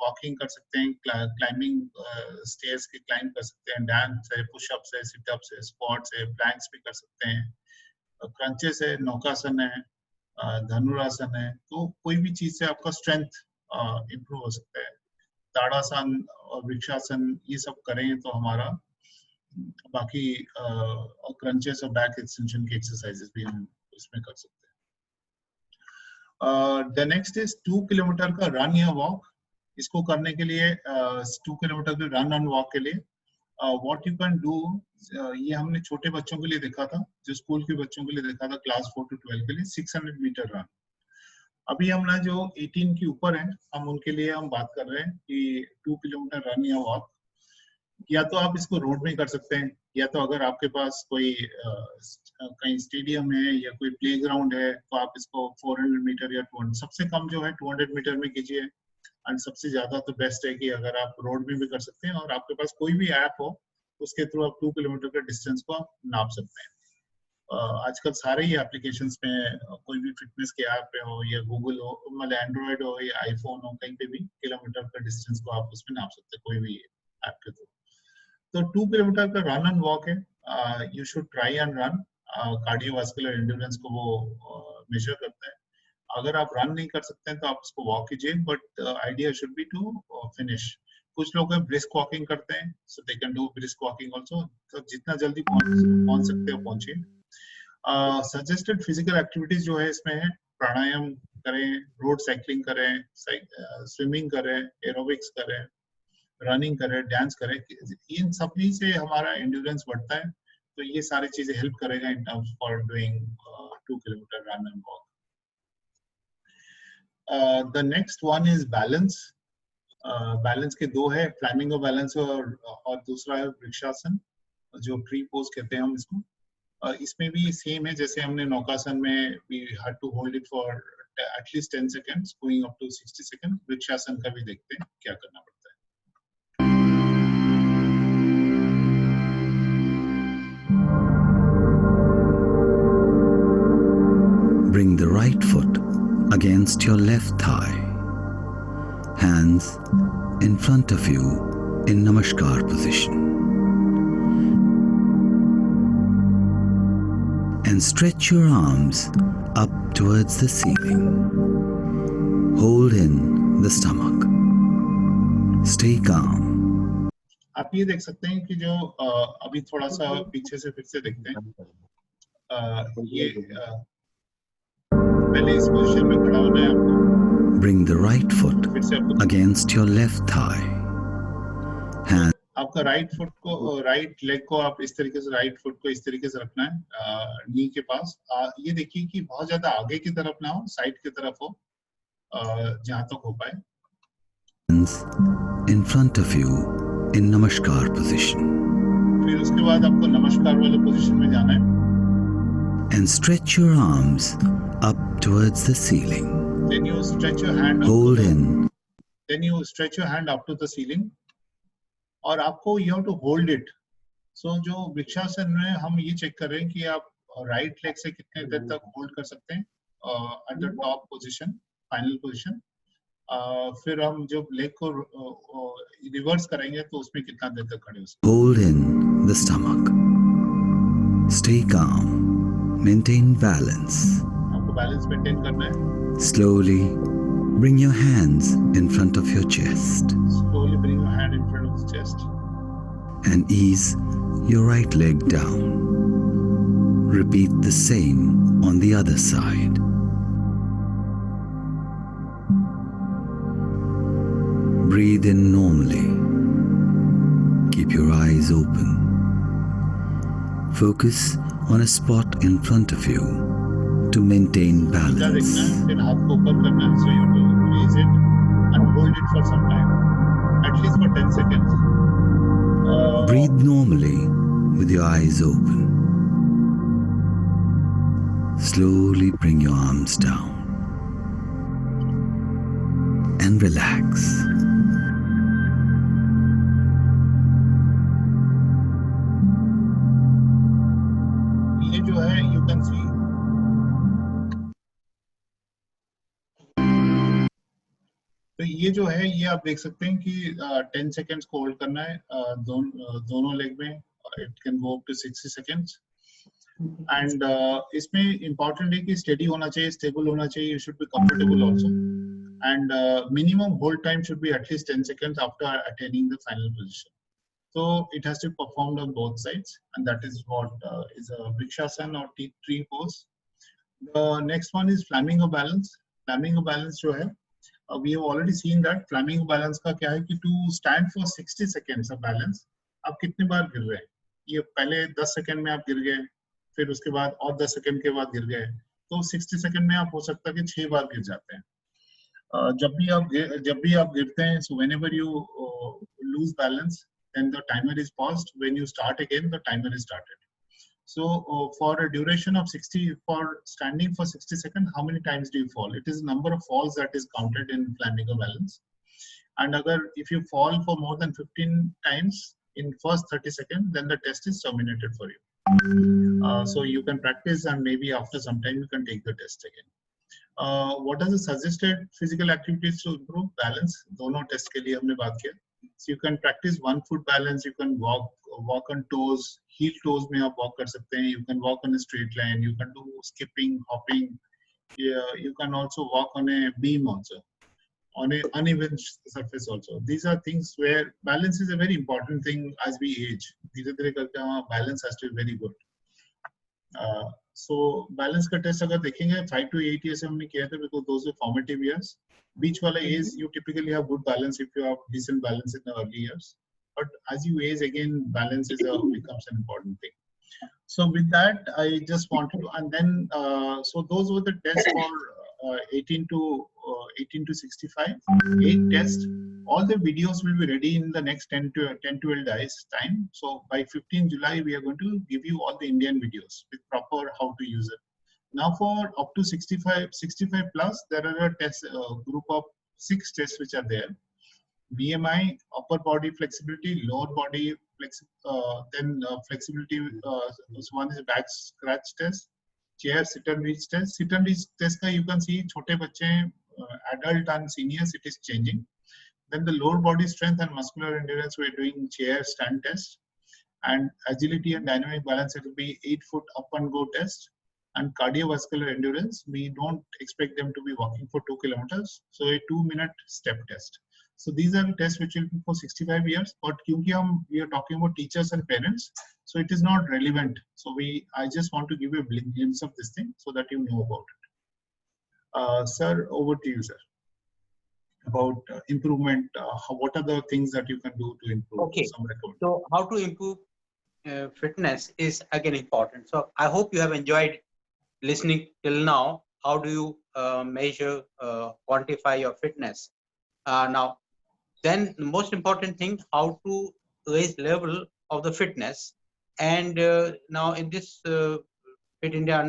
walking कर सकते हैं, climbing stairs की climb कर सकते हैं, dance है, push-ups है, sit-ups है, squats है, planks भी कर सकते हैं, crunches है, नौकासन है, धनुरासन है. तो कोई भी चीज से आपका strength improve हो सकता है. ताड़ासन और वृक्षासन ये सब करें तो हमारा बाकी क्रंचेस और बैक एक्सटेंशन के एक्सरसाइजेस भी हम इसमें कर सकते हैं. द नेक्स्ट इज 2 किलोमीटर का रन या वॉक. इसको करने के लिए 2 किलोमीटर के रन एंड वॉक के लिए what you can do, ये हमने छोटे बच्चों के लिए देखा था, जो स्कूल के बच्चों के लिए देखा था, क्लास 4 to 12 के लिए 600 मीटर रन. अभी हम ना जो 18 के ऊपर हैं, हम उनके लिए हम बात कर रहे हैं कि 2 किलोमीटर रन या वॉक. या तो आप इसको रोड में कर सकते हैं, या तो अगर आपके पास कोई कहीं स्टेडियम है या कोई प्लेग्राउंड है तो आप इसको 400 मीटर या 200, सबसे कम जो है 200 मीटर में कीजिए. एंड सबसे ज्यादा तो बेस्ट है कि अगर आप रोड में भी कर सकते हैं और आपके पास कोई भी ऐप हो, उसके थ्रू आप 2 किलोमीटर के डिस्टेंस को आप नाप सकते हैं. आजकल सारे ही एप्लीकेशंस में, कोई भी फिटनेस के ऐप पे हो या गूगल हो, मतलब एंड्रॉइड हो या आईफोन हो, कहीं पे भी किलोमीटर का डिस्टेंस को आप उसमें नाप सकते हैं कोई भी ऐप के थ्रू. तो 2 किलोमीटर का रन एंड वॉक है. You should try and run. Cardiovascular endurance को वो मेजर करता है. अगर आप रन नहीं कर सकते हैं तो आप उसको वॉक कीजिए, but idea should be to finish. कुछ लोग ब्रिस्क वॉकिंग करते हैं, so they can do brisk walking also. तो जितना जल्दी पहुंच सकते हो पहुंचिए. सजेस्टेड फिजिकल एक्टिविटीज जो है इसमें है, प्राणायाम करें, रोड साइकिलिंग करें, स्विमिंग करें, एरोबिक्स करें, रनिंग करें, डांस करें. इन सभी से हमारा एंड्योरेंस बढ़ता है. तो ये सारी चीजें हेल्प करेगा in terms for doing 2 kilometre run and walk. The next one is balance. Balance के दो है, फ्लैमिंगो बैलेंस और दूसरा है वृक्षासन, जो ट्री पोज कहते हैं हम इसको. इसमें भी सेम है जैसे हमने नौकासन में we had to hold it for at least 10 seconds going up to 60 seconds. Vrikshasana का भी देखते हैं क्या करना पड़ता है. Bring the right foot against your left thigh. Hands in front of you in Namaskar position. And stretch your arms up towards the ceiling. Hold in the stomach. Stay calm. आप ये देख सकते हैं कि जो अभी थोड़ा सा पीछे से फिर से देखते हैं. ये पहले इस पोजीशन में खड़ा होना है आपको. Bring the right foot against your left thigh. Hand. आपका राइट फुट को, राइट लेग को आप इस तरीके से, राइट फुट को इस तरीके से रखना है नी के पास. ये देखिए कि बहुत ज्यादा आगे की तरफ ना हो, साइड की तरफ हो, जहां तक हो पाए. Hands in front of you in Namaskar position. फिर उसके बाद आपको नमस्कार वाले पोजीशन में जाना है. And stretch your arms up towards the ceiling. Then you stretch your hand. Hold in. Then you stretch your hand up to the ceiling. और आपको you have to hold it. So जो वृक्षासन में हम ये check कर रहे हैं कि आप राइट लेग से कितने देर तक होल्ड कर सकते हैं at the top position, final position. फिर हम जब लेग को रिवर्स करेंगे तो उसमें कितना देर तक खड़े हो सकते हैं. Hold in the stomach. Stay calm. Maintain balance. आपको बैलेंस मेंटेन करना है. Slowly bring your hands in front of your chest. Slowly bring your hand in front of the chest. And ease your right leg down. Repeat the same on the other side. Breathe in normally. Keep your eyes open. Focus on a spot in front of you to maintain balance. फिर हाथ को ऊपर करना है, so you have to raise it and hold it for some time, at least for 10 seconds. Breathe normally with your eyes open. Slowly bring your arms down and relax. ये जो है, you can see. तो ये जो है, ये आप देख सकते हैं कि 10 सेकेंड्स को होल्ड करना है दोनों लेग में. It can go up to 60 seconds. And इसमें इम्पोर्टेंट है कि स्टेडी होना चाहिए, स्टेबल होना चाहिए. You should be comfortable also. And minimum hold time should be at least 10 seconds after attaining the final position. So it has to be performed on both sides, and that is what is a Vrikshasana or tree pose. The next one is Flamingo balance. Flamingo balance जो है, we have already seen that Flamingo balance का क्या है कि to stand for 60 seconds of balance, आप कितने बार गिर रहे हैं. ये पहले 10 सेकंड में आप गिर गए, फिर उसके बाद और 10 सेकंड के बाद गिर गए, तो 60 सेकंड में आप हो सकता है कि 6 बार गिर जाते हैं. जब भी आप गिरते हैं, so whenever you lose balance, then the timer is paused. When you start again, the timer is started. So for a duration of 60, for standing for 60 seconds, how many times do you fall? It is number of falls that is counted in Flamingo balance. And if you fall for more than 15 times in first 30 seconds, then the test is terminated for you. So you can practice, and maybe after some time you can take the test again. What are the suggested physical activities to improve balance? दोनों test के लिए हमने बात किया. So you can practice 1 foot balance. You can walk on toes. Heel toes में आप walk कर सकते हैं. You can walk on a straight line. You can do skipping, hopping. Yeah, you can also walk on a beam also, on an uneven surface also. These are things where balance is a very important thing as we age. धीरे-धीरे करके हमारा balance has to be very good. So balance का test अगर देखेंगे 5 to 8 years हमने किया था, because those are formative years. Beach वाला age you typically have good balance if you have decent balance in the early years. But as you age again, balance becomes an important thing. So with that, I just wanted to, and then so those were the tests for 18 to 65. 8 tests. All the videos will be ready in the next 10-12 days time. So by 15 July, we are going to give you all the Indian videos with proper how to use it. Now for up to 65 plus, there are a test group of 6 tests which are there. BMI, upper body flexibility, lower body flexibility. One is back scratch test, chair sit and reach test. Sit and reach test you can see छोटे बच्चे, adult and seniors, it is changing. Then the lower body strength and muscular endurance, we're doing chair stand test. And agility and dynamic balance, it will be 8 foot up and go test. And cardiovascular endurance, we don't expect them to be walking for 2 kilometers. So a 2-minute step test. So these are tests which will be for 65 years. But kyunki we are talking about teachers and parents, so it is not relevant. So I just want to give you a glimpse of this thing so that you know about it. Sir, over to you, sir. About improvement, what are the things that you can do to improve? Okay, so how to improve fitness is again important. So I hope you have enjoyed listening till now. How do you measure, quantify your fitness? Now, then the most important thing, how to raise level of the fitness. And now in this Fit India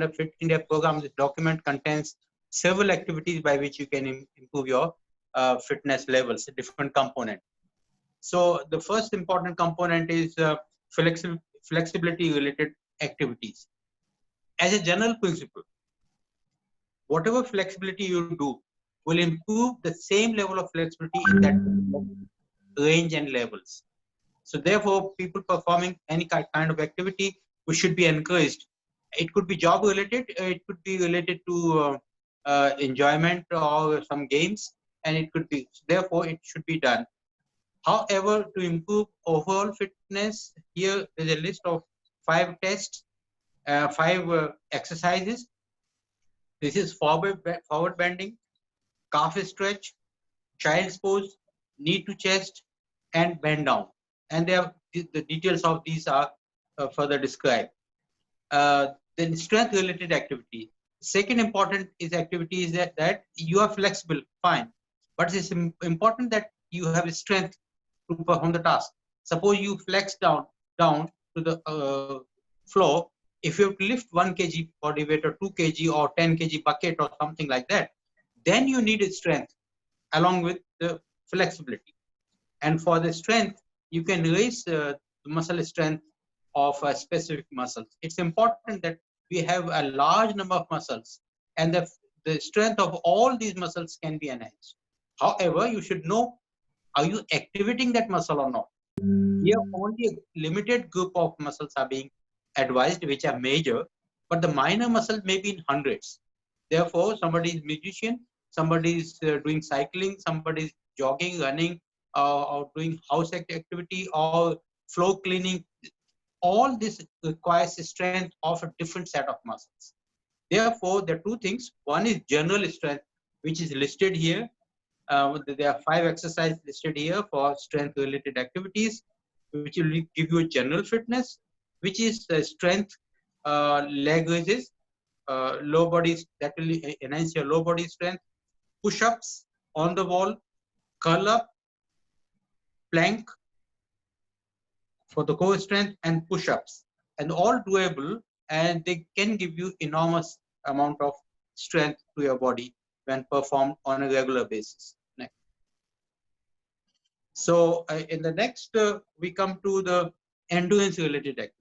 program, this document contains several activities by which you can improve your fitness levels, a different component. So the first important component is flexibility related activities. As a general principle, whatever flexibility you do will improve the same level of flexibility in that range and levels. So therefore, people performing any kind of activity, which should be encouraged. It could be job related, it could be related to enjoyment or some games, and it could be, therefore it should be done. However, to improve overall fitness, here is a list of 5 tests, 5 exercises. This is forward bending, calf stretch, child's pose, knee to chest, and bend down. And the details of these are further described. Then strength related activity. Second important activity is that you are flexible, fine. But it's important that you have a strength to perform the task. Suppose you flex down to the floor. If you have to lift 1 kg body weight or 2 kg or 10 kg bucket or something like that, then you need a strength along with the flexibility. And for the strength, you can raise the muscle strength of specific muscles. It's important that we have a large number of muscles, and the strength of all these muscles can be enhanced. However, you should know, are you activating that muscle or not? Here, only a limited group of muscles are being advised, which are major, but the minor muscle may be in hundreds. Therefore, somebody is musician, somebody is doing cycling, somebody is jogging, running, or doing house activity or floor cleaning. All this requires a strength of a different set of muscles. Therefore, there are 2 things. One is general strength, which is listed here. There are 5 exercises listed here for strength related activities. which will give you a general fitness, which is strength, leg raises, low body, that will enhance your low body strength, push-ups on the wall, curl up, plank for the core strength, and push-ups, and all doable, and they can give you enormous amount of strength to your body when performed on a regular basis. Next. So in the next, we come to the endurance related activity.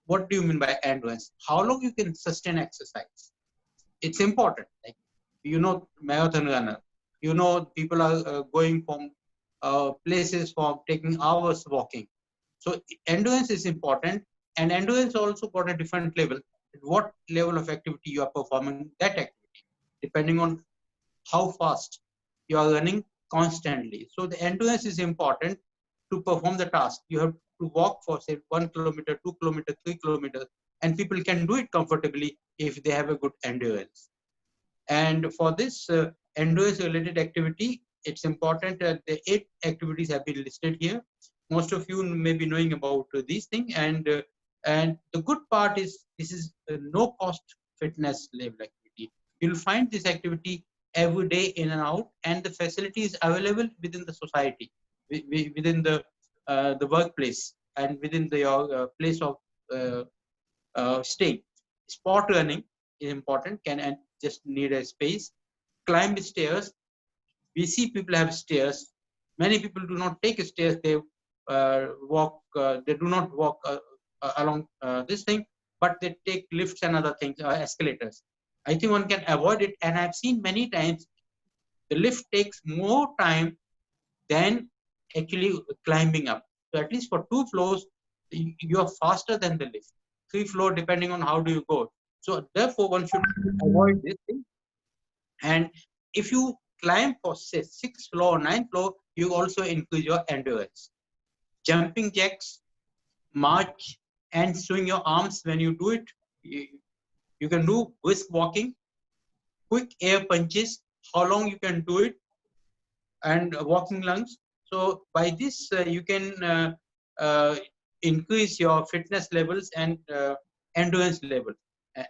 What do you mean by endurance? How long you can sustain exercise? It's important. Like, you know, marathon runner, you know, people are going from places for taking hours walking. So endurance is important, and endurance also got a different level. What level of activity you are performing that activity, depending on how fast you are running constantly. So the endurance is important to perform the task. You have to walk for say 1 kilometer, 2 kilometer, 3 kilometers, and people can do it comfortably if they have a good endurance. And for this endurance related activity, it's important that the 8 activities have been listed here. Most of you may be knowing about these things, and the good part is this is a no cost fitness level activity. You'll find this activity every day in and out, and the facility is available within the society, within the workplace, and within the place of stay. Spot running is important, and just need a space. Climb stairs. We see people have stairs. Many people do not take stairs. They walk. They do not walk along this thing, but they take lifts and other things, escalators. I think one can avoid it, and I've seen many times the lift takes more time than actually climbing up. So at least for 2 floors, you are faster than the lift. 3 floors, depending on how do you go. So therefore, one should avoid this thing. And if you climb for say 6th floor or 9th floor, you also increase your endurance. Jumping jacks, march, and swing your arms when you do it. You can do brisk walking, quick air punches, how long you can do it, and walking lunges. So by this, you can increase your fitness levels and endurance level.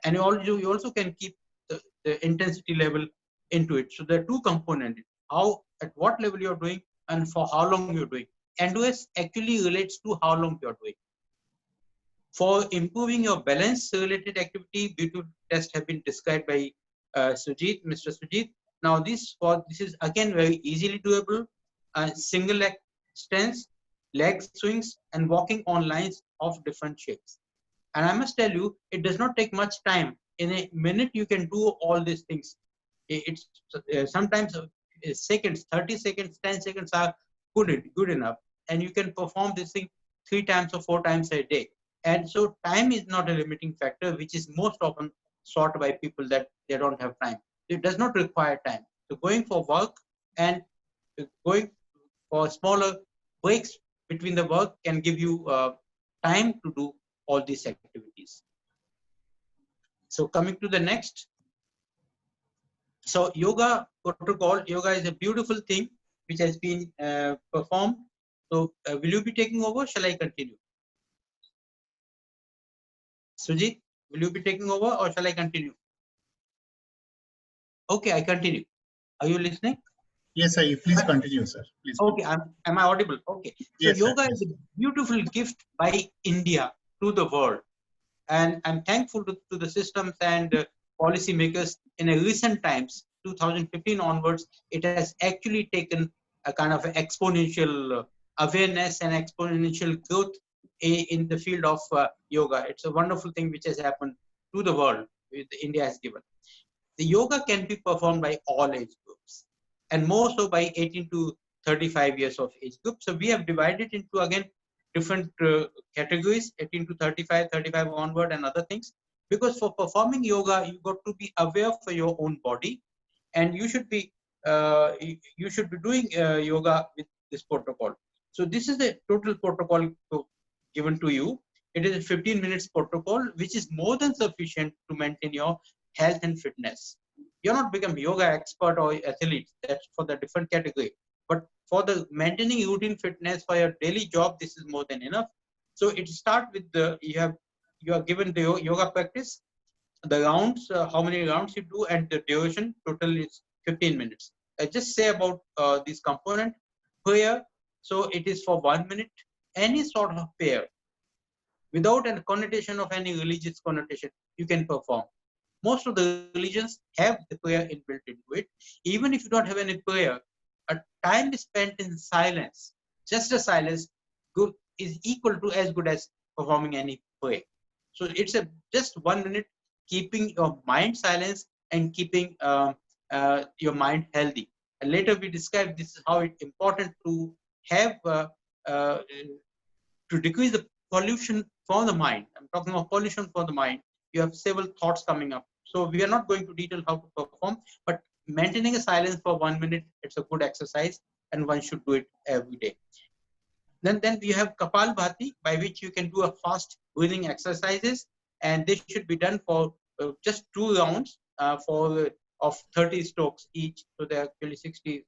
And you also can keep the intensity level into it. So there are 2 components: at what level you're doing and for how long you're doing. Endurance actually relates to how long you're doing. For improving your balance related activity, beautiful tests have been described by Sujit, Mr. Sujit. Now this is again very easily doable. Single leg stance, leg swings, and walking on lines of different shapes. And I must tell you, it does not take much time. In a minute, you can do all these things. It's sometimes seconds, 30 seconds, 10 seconds are good enough, and you can perform this thing 3 times or 4 times a day. And so time is not a limiting factor, which is most often sought by people that they don't have time. It does not require time. So going for work and going for smaller breaks between the work can give you time to do all these activities. So coming to the next. So yoga protocol, yoga is a beautiful thing which has been performed. So will you be taking over? Shall I continue? Sujit, will you be taking over or shall I continue? Okay, I continue. Are you listening? Yes, sir. Please continue, sir. Please. Okay, am I audible? Okay. So yes, yoga sir, is a beautiful gift by India to the world. And I'm thankful to the systems and policy makers in a recent times, 2015 onwards, it has actually taken a kind of exponential awareness and exponential growth in the field of yoga. It's a wonderful thing which has happened to the world, India has given. The yoga can be performed by all age groups, and more so by 18 to 35 years of age group. So we have divided into, again, different categories, 18 to 35, 35 onward, and other things. Because for performing yoga, you got to be aware for your own body, and you should be doing yoga with this protocol. So this is the total protocol given to you. It is a 15 minutes protocol, which is more than sufficient to maintain your health and fitness. You're not become yoga expert or athlete, that's for the different category. But for the maintaining routine fitness for your daily job, this is more than enough. So it starts with the, you are given the yoga practice, the rounds, how many rounds you do, and the duration total is 15 minutes. I just say about this component prayer. So it is for 1 minute, any sort of prayer without a connotation of any religious connotation you can perform. Most of the religions have the prayer inbuilt into it. Even if you don't have any prayer, a time spent in silence, just a silence, good, is equal to as good as performing any prayer. So it's a just 1 minute, keeping your mind silence and keeping your mind healthy. And later we describe this is how it's important to have to decrease the pollution for the mind. I'm talking of pollution for the mind. You have several thoughts coming up. So we are not going to detail how to perform, but maintaining a silence for 1 minute, it's a good exercise and one should do it every day. Then we have Kapalbhati, by which you can do a fast breathing exercises, and this should be done for just 2 rounds of 30 strokes each. So there are actually 60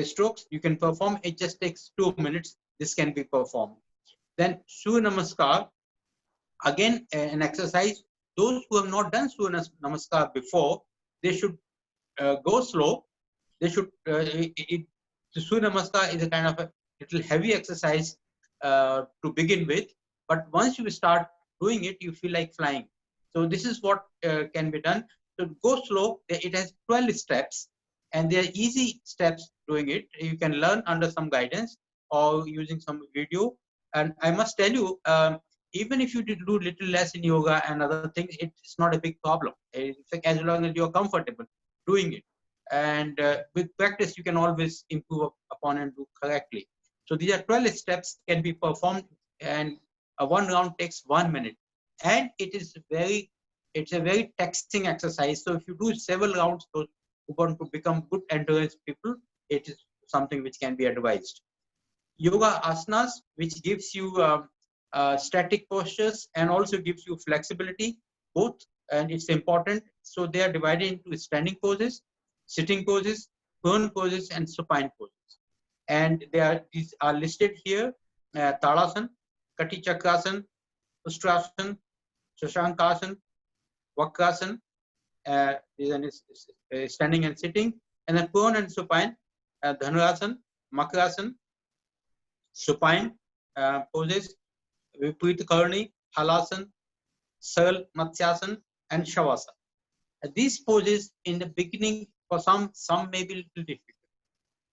strokes you can perform. It just takes 2 minutes. This can be performed. Then Surya Namaskar, again an exercise. Those who have not done Surya Namaskar before, they should go slow. They should. The Surya Namaskar is a kind of a little heavy exercise to begin with, but once you start doing it, you feel like flying. So this is what can be done. So go slow. It has 12 steps, and they are easy steps doing it. You can learn under some guidance or using some video. And I must tell you, even if you do little less in yoga and other things, it's not a big problem. In fact, as long as you're comfortable doing it. And with practice, you can always improve upon and do correctly. So these are 12 steps can be performed, and 1 round takes 1 minute. And it's a very taxing exercise. So if you do several rounds, those who want to become good endurance people, it is something which can be advised. Yoga asanas, which gives you static postures and also gives you flexibility, both, and it's important. So they are divided into standing poses, sitting poses, prone poses, and supine poses. And these are listed here: Tadasana, Kati Chakrasana, Ustrasana, Shashankasana, Vakrasana, standing and sitting, and then prone and supine, Dhanurasana, Makrasana, supine poses, Viparita Karni, Halasana, Saral Matsyasana, and Shavasana. These poses in the beginning for some may be a little difficult,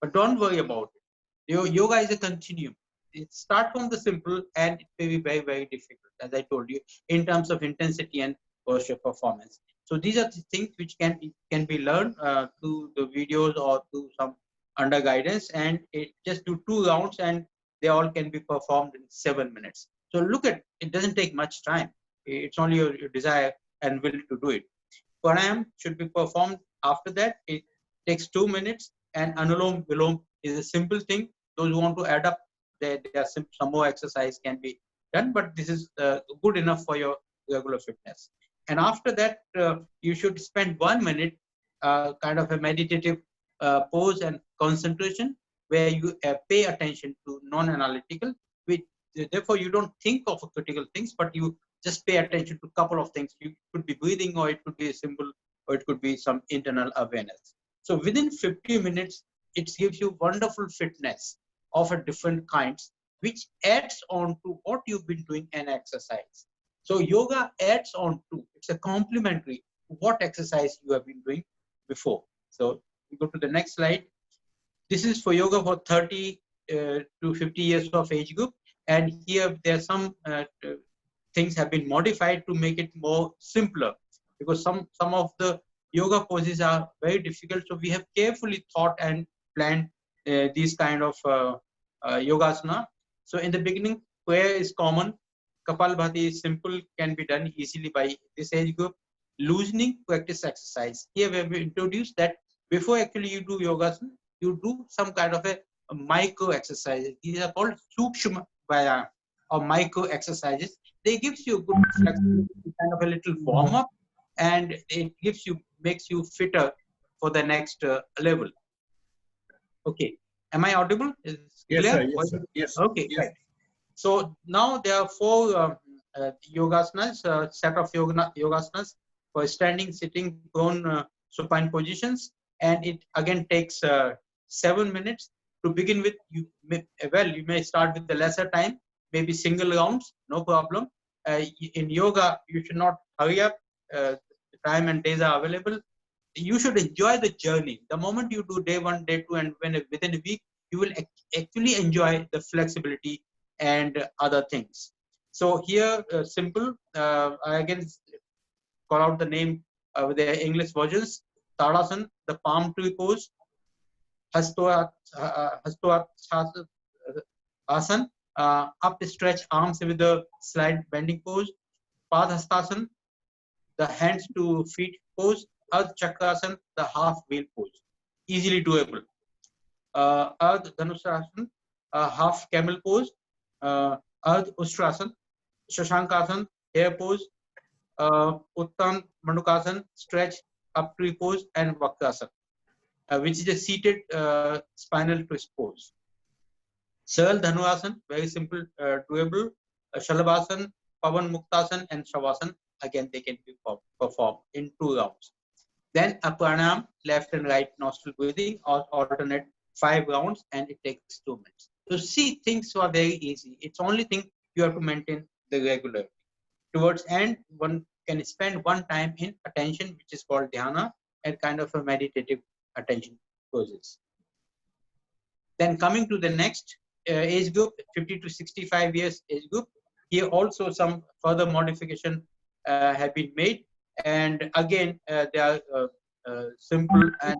but don't worry about it. Yoga is a continuum. It starts from the simple and it may be very, very difficult, as I told you, in terms of intensity and posture performance. So these are the things which can be learned through the videos or through some under guidance, and it just do 2 rounds and they all can be performed in 7 minutes. So look at it, doesn't take much time. It's only your desire and will to do it. Pranayam should be performed after that. It takes 2 minutes, and Anulom Vilom is a simple thing. Those who want to add up, some more exercise can be done, but this is good enough for your regular fitness. And after that, you should spend 1 minute kind of a meditative pose and concentration, where you pay attention to non-analytical, which therefore you don't think of critical things, but you just pay attention to a couple of things. You could be breathing, or it could be a symbol, or it could be some internal awareness. So within 50 minutes, it gives you wonderful fitness of a different kinds, which adds on to what you've been doing an exercise. So yoga adds on to, it's a complementary to what exercise you have been doing before. So we go to the next slide. This is for yoga for 30 to 50 years of age group. And here there are some things have been modified to make it more simpler, because some of the yoga poses are very difficult. So we have carefully thought and planned these kind of yogasana. So in the beginning, prayer is common. Kapalbhati is simple, can be done easily by this age group. Loosening practice exercise. Here we have introduced that before actually you do yogasana, you do some kind of a micro exercises. These are called sukshma vayam, or micro exercises. They gives you good flexibility, kind of a little warm up, and it makes you fitter for the next level. Okay, Am I audible? Is it Yes, clear? sir. Yes, sir. Yes. Sir. Okay, Yes. right. So now there are 4 yogasanas, set of yogasanas for standing, sitting, prone, supine positions, and it again takes 7 minutes. To begin with, you may start with the lesser time, maybe single rounds, no problem. In yoga, you should not hurry up. The time and days are available. You should enjoy the journey. The moment you do day 1, day 2, and within a week, you will actually enjoy the flexibility and other things. So here, simple. I again call out the name with the English versions. Tadasana, the palm tree pose. Asana, up stretch arms with the slide bending pose. Padhastasana, the hands to feet pose. Ardha Chakrasana, the half wheel pose. Easily doable. Ardha Dhanusasana, half camel pose. Ardha Ustrasana, Shashankasana, hair pose. Uttam Mandukasana, stretch up tree pose, and Vakrasana, which is a seated spinal twist pose. Sarl Dhanurasana, very simple, doable. Shalabhasana, Pavan Muktasana, and Shavasana, again they can be performed in 2 rounds. Then a pranayam, left and right nostril breathing, or alternate 5 rounds, and it takes 2 minutes. So see, things are very easy. It's only thing you have to maintain the regularity. Towards end, one can spend one time in attention, which is called dhyana, and kind of a meditative attention poses. Then coming to the next age group, 50 to 65 years age group. Here also some further modification have been made, and again they are simple and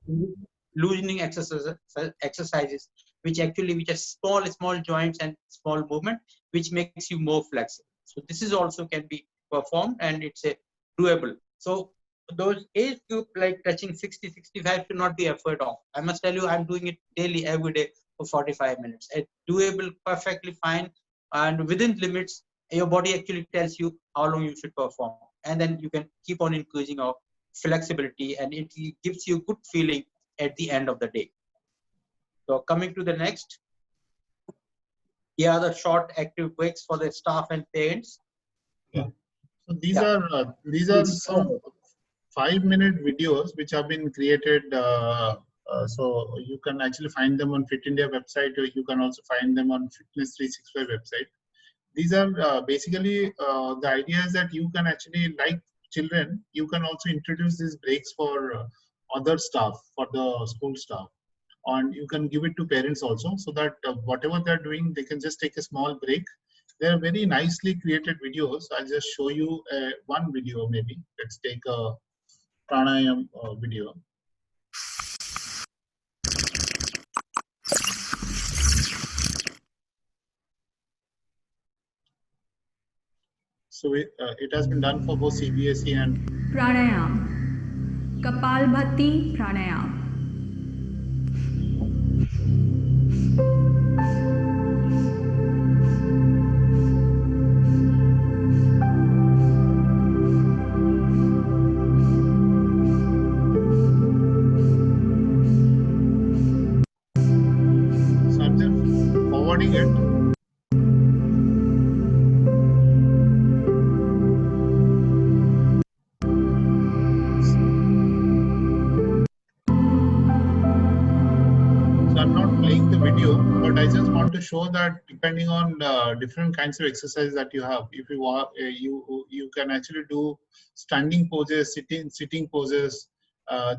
loosening exercises, which are small joints and small movement, which makes you more flexible. So this is also can be performed, and it's a doable. So those age group like touching 60, 65 should not be afraid of. I must tell you, I'm doing it daily, every day for 45 minutes. It's doable, perfectly fine, and within limits. Your body actually tells you how long you should perform, and then you can keep on increasing your flexibility, and it gives you good feeling at the end of the day. So coming to the next, here are the short active breaks for the staff and parents. Yeah. So these are some 5-minute videos which have been created. So you can actually find them on Fit India website, or you can also find them on Fitness 365 website. These are basically the idea is that you can actually, like children, you can also introduce these breaks for other staff, for the school staff, and you can give it to parents also, so that whatever they're doing, they can just take a small break. They're very nicely created videos. I'll just show you one video maybe. Let's take a pranayam video. So it has been done for both CBSE and Pranayam. Kapalbhati Pranayam. So I'm just forwarding it. I just want to show that depending on different kinds of exercises that you have, if you want, you can actually do standing poses, sitting poses.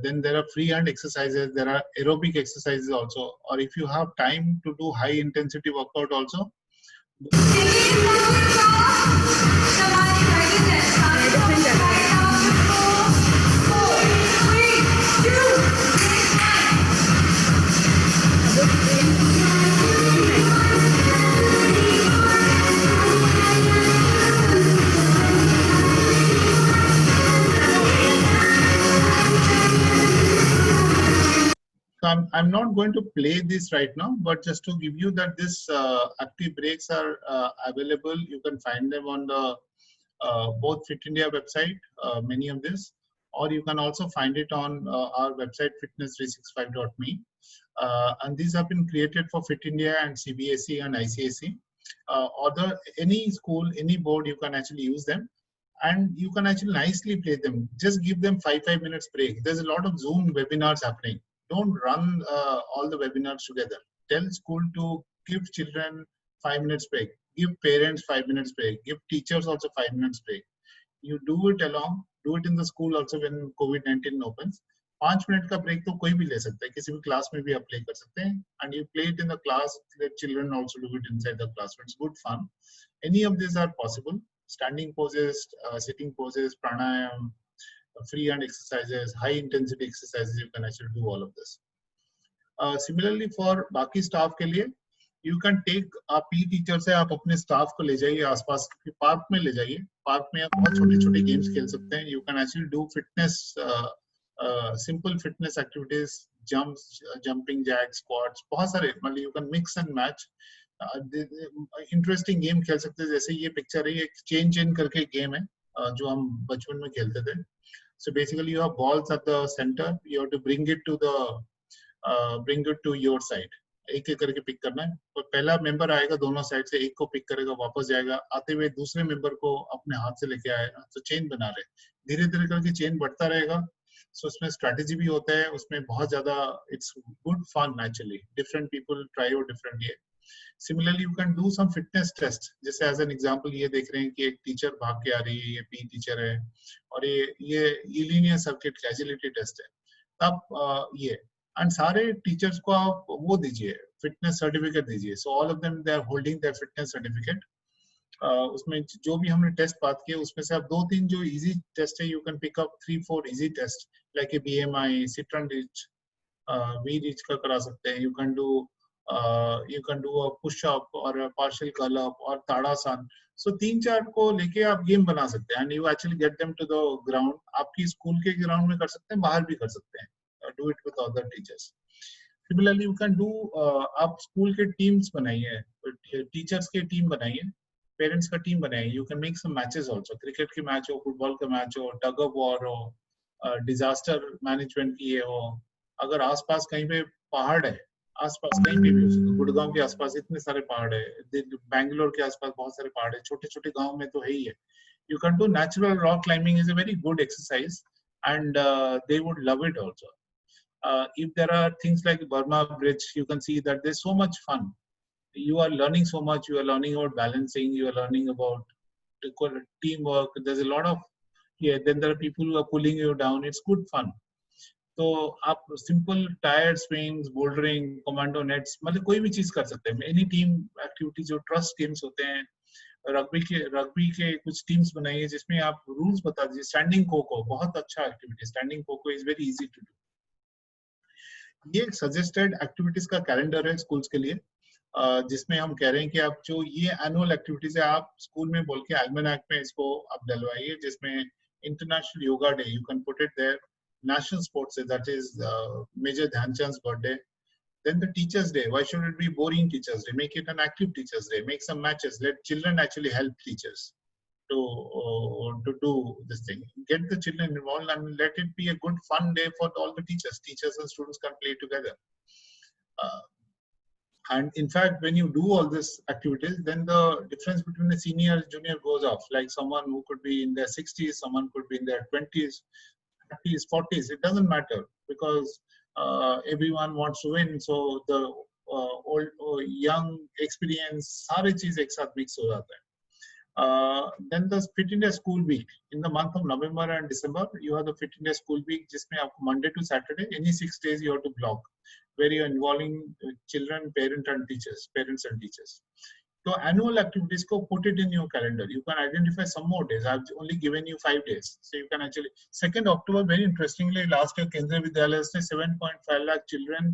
Then there are free hand exercises. There are aerobic exercises also. Or if you have time to do high intensity workout also. I'm not going to play this right now, but just to give you that this active breaks are available. You can find them on the both Fit India website, many of this, or you can also find it on our website fitness365.me. And these have been created for Fit India and CBSE and ICSE. Any school, any board, you can actually use them, and you can actually nicely play them. Just give them 5 minutes break. There's a lot of Zoom webinars happening. Don't run all the webinars together. Tell school to give children 5 minutes break. Give parents 5 minutes break. Give teachers also 5 minutes break. You do it along. Do it in the school also when COVID-19 opens. 5 minute का break तो कोई भी ले सकता है, किसी भी class में भी आप प्ले कर सकते हैं, and you play it in the class. Let children also do it inside the class. It's good fun. Any of these are possible. Standing poses, sitting poses, pranayam, free hand exercises, high intensity exercises. You can actually do all of this. Similarly for बाकी staff के लिए, you can take आप PE teacher से आप अपने staff को ले जाइए आसपास के पार्क में ले जाइए. पार्क में आप बहुत छोटे-छोटे games खेल सकते हैं. You can actually do fitness. Simple fitness activities, jumps, jumping jacks, squats, बहुत सारे, मतलब you can mix and match. Interesting game खेल सकते हैं, जैसे ये picture है, ये chain करके game है जो हम बचपन में खेलते थे. So basically you have balls at the center, you have to bring it to your side. एक एक करके पिक करना है. तो पहला मेंबर आएगा दोनों साइड से, एक को पिक करेगा, वापस जाएगा, आते हुए दूसरे मेंबर को अपने हाथ से लेके आएगा. तो चेन बना रहे, धीरे धीरे करके चेन बढ़ता रहेगा. So उसमें strategy भी होता है, उसमें बहुत ज़्यादा, it's good fun actually. Different people try out differently. Similarly, you can do some fitness test. जैसे as an example ये देख रहे हैं कि एक टीचर भाग के आ रही है, ये PE टीचर है, और ये linear circuit agility test है. तब ये and सारे टीचर्स को आप वो दीजिए, fitness certificate दीजिए. So all of them they are holding their fitness certificate. उसमें जो भी हमने टेस्ट बात किए उसमें से आप 2-3 जो इजी टेस्ट है, you can pick up 3-4 easy test like a BMI, sit and reach, V reach का करा सकते हैं. You can do a push up और पार्शियल कर्ल अप और ताड़ासन. सो 3-4 को लेके आप गेम बना सकते हैं, and you actually get them to the ground. आपकी स्कूल के ग्राउंड में कर सकते हैं, बाहर भी कर सकते हैं. Do it with other teachers. Similarly you can do, आप स्कूल के टीम्स बनाइए, टीचर्स के टीम बनाइए, पेरेंट्स का टीम बनाए. You can make some matches also, cricket के मैच हो, फुटबॉल का मैच हो, टग ऑफ वॉर हो, डिजास्टर मैनेजमेंट की हो. अगर आसपास कहीं पे पहाड़ है, आसपास कहीं पे भी हो सकता, गुड़गांव के आसपास इतने सारे पहाड़ है, बैंगलोर के आसपास बहुत सारे पहाड़ है, छोटे छोटे गांव में तो है ही है. You can do natural rock climbing, is a very good exercise, and they would love it also. If there are things like Burma Bridge, you can see that there's so much fun. You are learning so much. You are learning about balancing. You are learning about teamwork. There's a lot of, then there are people who are pulling you down. It's good fun. So आप simple tired swings, bouldering, commando nets, मतलब कोई भी चीज कर सकते हैं. Any team activity जो trust games होते हैं, रग्बी के कुछ टीम्स बनाइए जिसमें आप रूल्स बता दीजिए. स्टैंडिंग खो-खो बहुत अच्छा activity. Standing kho-kho is very easy to do. ये सजेस्टेड एक्टिविटीज का कैलेंडर है स्कूल्स के लिए, जिसमें हम कह रहे हैं कि आप जो ये एनुअल एक्टिविटीज है आप स्कूल में बोल के एल्मेनाक में इसको आप डलवाइए, जिसमें international yoga day, you can put it there. National sports day, that is major Dhyanchand's birthday. Then the Teachers Day. Why should it be boring Teachers Day? Make it an active Teachers Day. Make some matches. Let children actually help teachers to do this thing. Get the children involved and let it be a good fun day for all the teachers. Teachers and students can play together. And in fact, when you do all these activities, then the difference between a senior and junior goes off. Like someone who could be in their 60s, someone could be in their 20s, 30s, 40s. It doesn't matter because everyone wants to win. So the old, young, experienced, सारे चीज एक साथ mix हो जाता है. Then the Fit India School Week. In the month of November and December, you have the Fit India School Week, जिसमें आपको Monday to Saturday, any 6 days you have to block, where you are involving children, parents and teachers. So annual activities को put it in your calendar. You can identify some more days. I've only given you 5 days. So you can actually, 2nd October, very interestingly, last year Kendriya Vidyalaya ने 7.5 lakh children,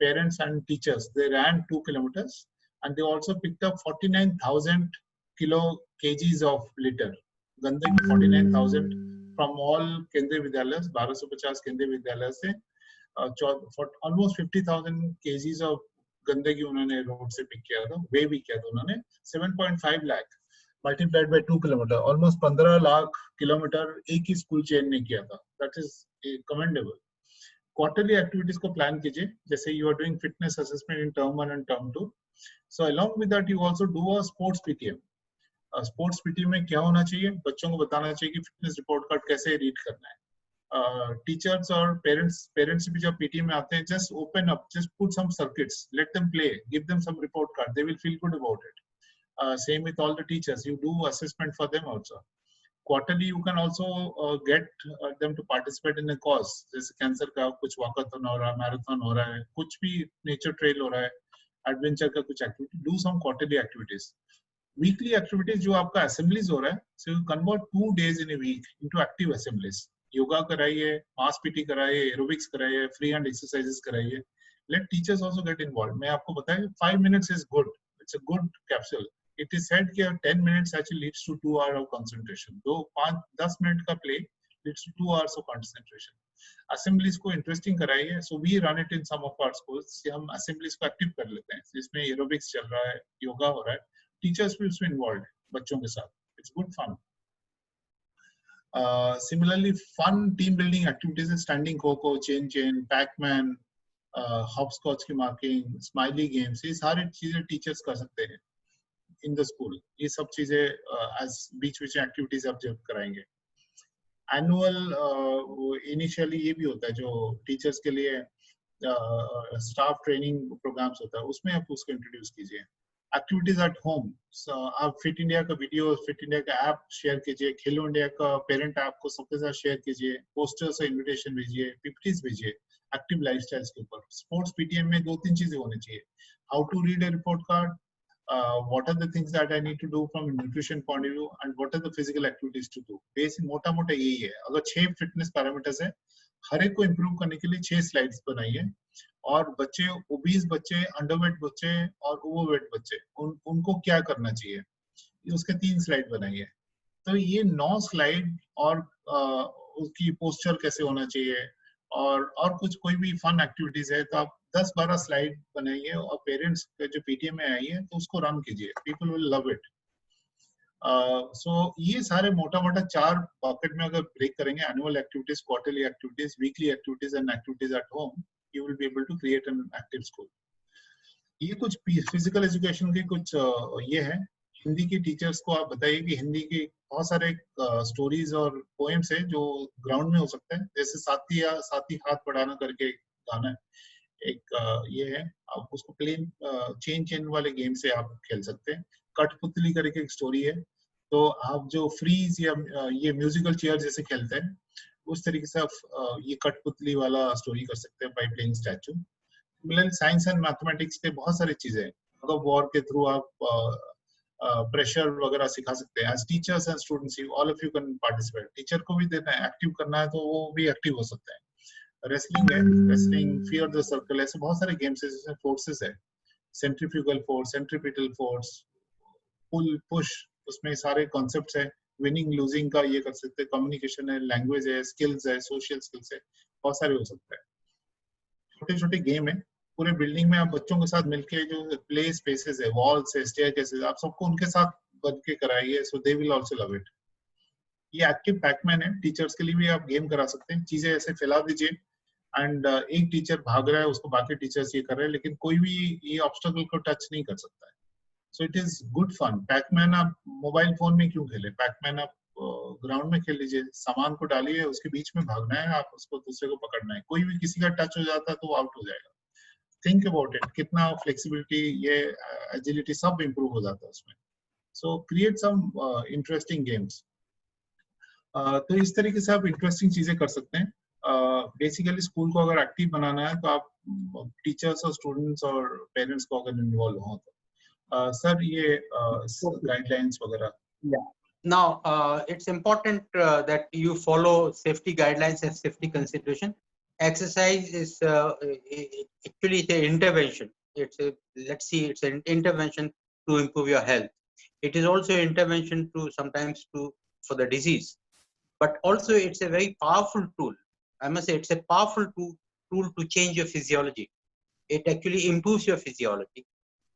parents and teachers, they ran 2 kilometers, and they also picked up 49,000 kgs of litter. गंदगी 49,000 from all Kendriya Vidyalayas, 1250 Kendriya Vidyalayas से almost 50,000 kgs of गंदगी उन्होंने road से pick किया था, वे भी किया था उन्होंने. 7.5 lakh. multiplied by 2 kilometer, almost 15 lakh kilometre एक ही स्कूल चेन ने किया था. That is commendable. Quarterly activities को plan कीजिए, जैसे you are doing fitness assessment in term 1 and term 2. So along with that, you also do a sports PTM. Sports PT में क्या होना चाहिए, बच्चों को बताना चाहिए कि फिटनेस रिपोर्ट कार्ड कैसे रीड करना है. टीचर्स और पेरेंट्स भी जब पीटी में आते हैं, just open up, just put some circuits, let them play, give them some report card, they will feel good about it. Same with all the teachers, you do assessment for them also. Quarterly you can also get them to participate in a cause, जैसे cancer का कुछ walkathon हो रहा है, marathon हो रहा है, कुछ भी नेचर ट्रेल हो रहा है, एडवेंचर का कुछ activity, do some quarterly activities. Weekly activities जो आपका असेंबलीज हो रहा है, so you convert 2 days in a week into active assemblies. Yoga कराइए, मास पीटी कराइए, एरोबिक्स कराइए, फ्री हैंड एक्सरसाइजेस कराइए. Let teachers also get involve. मैं आपको बताया 5 minutes is good, it's a good capsule. It is said कि 10 minutes actually leads to 2 hours of concentration. तो 5-10 minute का play leads to 2 hours of concentration. Assemblies को interesting कराइए. So we run it in some of our schools. हम assemblies को active कर लेते हैं. इसमें aerobics चल रहा है, योगा हो रहा है. Teachers will be involved बच्चों के साथ. It's good fun. Similarly, fun team building activities is standing coco, chain, Pac-Man, hopscotch की marking, smiley games. ये सारी चीजें teachers कर सकते हैं in the school. ये सब चीजें as बीच activities आप जब कराएंगे. Annual initially ये भी होता है जो teachers के लिए staff training programs होता है, उसमें आप उसको introduce कीजिए. एक्टिविटीज एट होम, आप फिट इंडिया का वीडियो, फिट इंडिया का ऐप शेयर कीजिए, खेलो इंडिया का पेरेंट ऐप को सबके साथ शेयर कीजिए, पोस्टर्स से इनविटेशन भेजिए, पीपीटीज भेजिए एक्टिव लाइफस्टाइल्स के ऊपर. स्पोर्ट्स पीटीएम में 2-3 चीजें होनी चाहिए. How to read a report card, what are the things that I need to do from nutrition point of view, and what are the physical activities to do. Basic मोटा मोटा यही है. अगर 6 fitness parameters है, हर एक को improve करने के लिए 6 स्लाइड्स बनाइए. और बच्चे, ओबीज बच्चे, अंडरवेट बच्चे और ओवरवेट बच्चे, उनको क्या करना चाहिए, ये उसके 3 स्लाइड बनाइए. तो ये 9 स्लाइड और उसकी पोस्चर कैसे होना चाहिए और कुछ कोई भी फन एक्टिविटीज है तो आप 10-12 स्लाइड बनाइए और पेरेंट्स जो पीटीएम में आई है तो उसको रन कीजिए. People will love it. So ये सारे मोटा मोटा 4 बकेट में अगर ब्रेक करेंगे, annual activities, quarterly activities, weekly activities and activities at home, you will be able to create an active school. ये कुछ फिजिकल एजुकेशन के कुछ ये है. हिंदी के टीचर्स को आप बताइए कि हिंदी के बहुत सारे स्टोरीज और पोएम्स है जो ग्राउंड में हो सकते हैं. जैसे साथी हाथ बढ़ाना करके गाना है, एक ये है, आप उसको प्लेन चेन वाले गेम से आप खेल सकते हैं. कठपुतली करके एक स्टोरी है, तो आप जो फ्रीज या ये म्यूजिकल चेयर जैसे खेलते हैं, उस तरीके से आप ये कठपुतली वाला स्टोरी कर सकते हैं by playing statue. Similarly science and mathematics के बहुत सारी चीजें हैं. अगर वॉर के थ्रू आप प्रेशर वगैरह सिखा सकते हैं. As teachers and students, all of you can participate. Teacher को भी देना है, एक्टिव करना है तो वो भी एक्टिव हो सकता है. रेसलिंग है, रेसलिंग, फियर द सर्कल, ऐसे बहुत सारे गेम्स है जिसमें फोर्सेस है. सेंट्रीफ्यूगल फोर्स, सेंट्रीपिटल फोर्स, पुल, पुश, उसमें सारे कॉन्सेप्ट्स है. विनिंग लूजिंग का ये कर सकते हैं. कम्युनिकेशन है, लैंग्वेज है, स्किल्स है, सोशल स्किल्स है, बहुत सारे हो सकते हैं. छोटे छोटे गेम है. पूरे बिल्डिंग में आप बच्चों के साथ मिलके जो प्ले स्पेसेस है, वॉल्स है, स्टेयरकेसेस, आप सबको उनके साथ बन के कराइए. So they will also love it. ये एक्टिव पैकमैन है. टीचर्स के लिए भी आप गेम करा सकते हैं. चीजें ऐसे फैला दीजिए एंड एक टीचर भाग रहा है, उसको बाकी टीचर्स ये कर रहे हैं, लेकिन कोई भी ये ऑब्स्टेकल को टच नहीं कर सकता है. So it is good fun. Pac-Man आप मोबाइल फोन में क्यों खेले? पैकमैन आप ग्राउंड में खेल लीजिए. सामान को डालिए, उसके बीच में भागना है, आप उसको दूसरे को पकड़ना है. कोई भी किसी का टच हो जाता है तो आउट हो जाएगा. Think about it. कितना फ्लेक्सिबिलिटी, ये एजिलिटी सब इंप्रूव हो जाता है उसमें. So create some interesting games. तो इस तरीके से आप इंटरेस्टिंग चीजें कर सकते हैं. बेसिकली स्कूल को अगर एक्टिव बनाना है तो आप टीचर्स और स्टूडेंट्स और पेरेंट्स को अगर इन्वॉल्व हो तो सर ये गाइडलाइंस वगैरह. Now it's important that you follow safety guidelines and safety consideration. Exercise is actually an intervention. It's an intervention to improve your health. It is also an intervention to sometimes for the disease, but also it's a very powerful tool. I must say it's a powerful tool to change your physiology. It actually improves your physiology.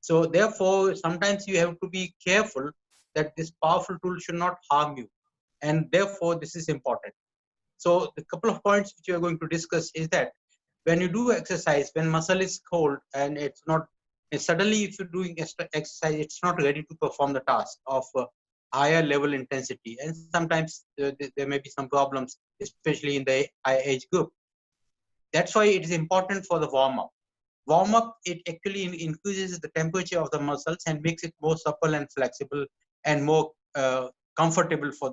So therefore, sometimes you have to be careful that this powerful tool should not harm you. And therefore, this is important. So the couple of points which we are going to discuss is that when you do exercise, when muscle is cold and it's not, and suddenly if you're doing exercise, it's not ready to perform the task of higher level intensity. And sometimes there may be some problems, especially in the high age group. That's why it is important for the warm-up. Warm-up, it actually increases the temperature of the muscles and makes it more supple and flexible and more comfortable for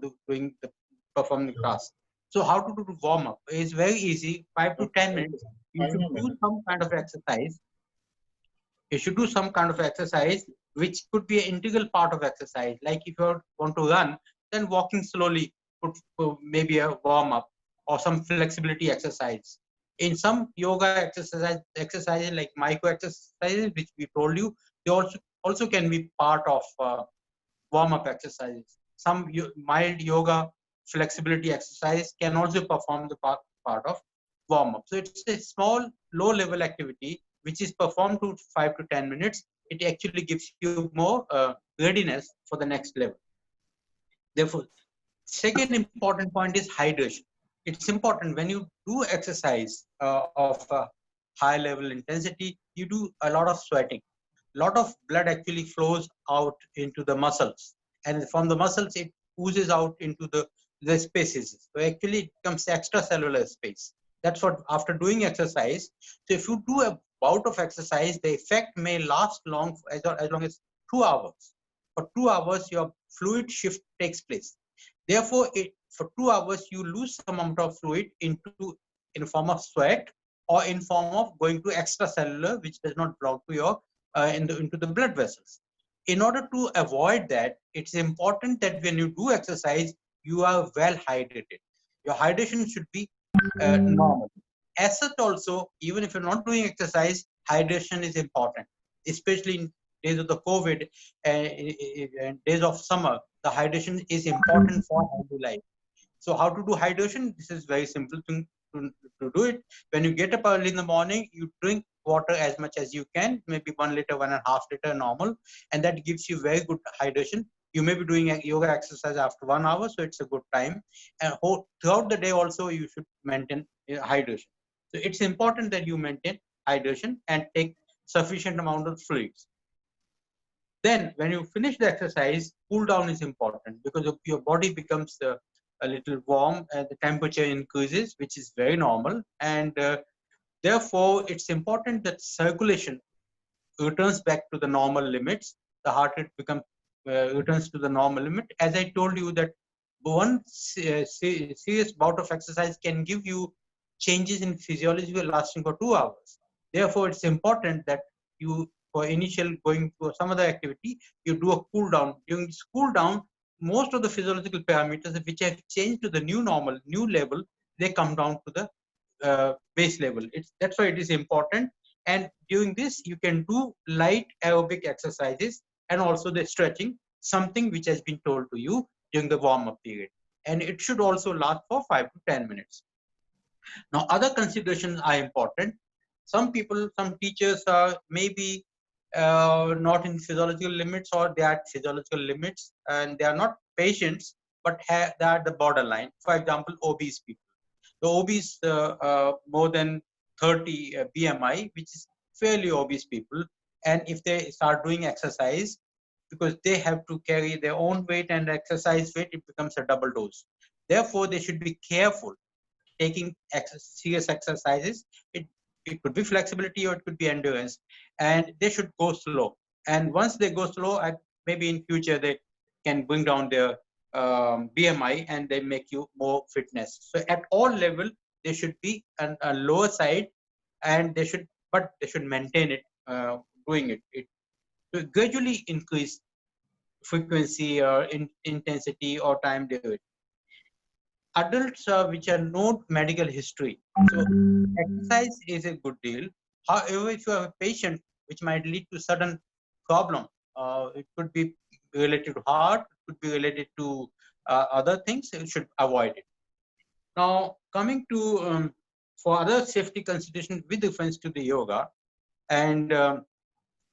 performing the task. So how to do the warm-up? It's very easy, 5 to 10 minutes. You should do some kind of exercise. You should do some kind of exercise, which could be an integral part of exercise. Like if you want to run, then walking slowly could maybe a warm-up or some flexibility exercise. In some yoga exercises like micro exercises, which we told you, they also can be part of warm-up exercises. Some mild yoga flexibility exercise can also perform the part of warm-up. So it's a small, low-level activity which is performed to 5 to 10 minutes. It actually gives you more readiness for the next level. Therefore, second important point is hydration. It's important when you do exercise of high level intensity, you do a lot of sweating. A lot of blood actually flows out into the muscles, and from the muscles it oozes out into the spaces. So actually it becomes extracellular space. That's what after doing exercise. So if you do a bout of exercise, the effect may last long as long as 2 hours. For 2 hours, your fluid shift takes place. Therefore, for 2 hours, you lose some amount of fluid in form of sweat or in form of going to extracellular, which does not belong to your into the blood vessels. In order to avoid that, it's important that when you do exercise, you are well hydrated. Your hydration should be normal. As such, also, even if you're not doing exercise, hydration is important, especially in days of the COVID and days of summer. The hydration is important for healthy life. So how to do hydration? This is very simple thing to do it. When you get up early in the morning, you drink water as much as you can, maybe 1 liter, 1.5 liter normal, and that gives you very good hydration. You may be doing a yoga exercise after 1 hour, so it's a good time. And throughout the day also, you should maintain hydration. So it's important that you maintain hydration and take sufficient amount of fluids. Then when you finish the exercise, cool down is important because your body becomes a little warm and the temperature increases, which is very normal. And therefore, it's important that circulation returns back to the normal limits. The heart rate returns to the normal limit. As I told you that one serious bout of exercise can give you changes in physiology lasting for 2 hours. Therefore, it's important that you, for initial going to some other activity, you do a cool down. During this cool down, most of the physiological parameters which have changed to the new normal, new level, they come down to the base level. That's why it is important. And during this, you can do light aerobic exercises and also the stretching, something which has been told to you during the warm-up period. And it should also last for 5 to 10 minutes. Now, other considerations are important. Some people, some teachers are maybe not in physiological limits, or they are at physiological limits, and they are not patients, but they are at the borderline. For example, obese people. The obese, more than 30 BMI, which is fairly obese people, and if they start doing exercise, because they have to carry their own weight and exercise weight, it becomes a double dose. Therefore, they should be careful taking serious exercises. It could be flexibility or it could be endurance, and they should go slow. And once they go slow, maybe in future they can bring down their BMI and they make you more fitness. So at all level, they should be on a lower side, and they should maintain it, doing it to gradually increase frequency or intensity or time they do it. Adults which are no medical history, so exercise is a good deal. However, if you have a patient which might lead to sudden problem, it could be related to heart, it could be related to other things, you should avoid it. Now, coming to for other safety considerations with reference to the yoga, and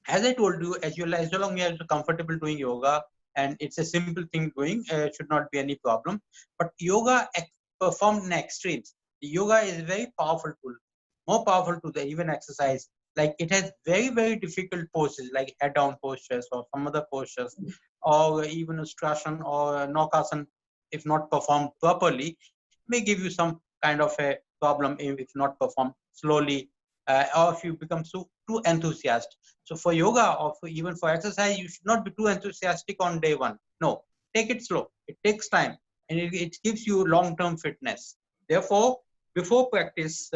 as I told you, as long as you're comfortable doing yoga and it's a simple thing doing, should not be any problem. But yoga performed in extremes. Yoga is very powerful tool, more powerful to the even exercise. Like it has very, very difficult poses like head down postures or some other postures, or even Ustrasana or Naukasana, if not performed properly, may give you some kind of a problem if not performed slowly, or if you become too enthusiastic. So for yoga or even for exercise, you should not be too enthusiastic on day one. No, take it slow. It takes time, and it gives you long-term fitness. Therefore, before practice,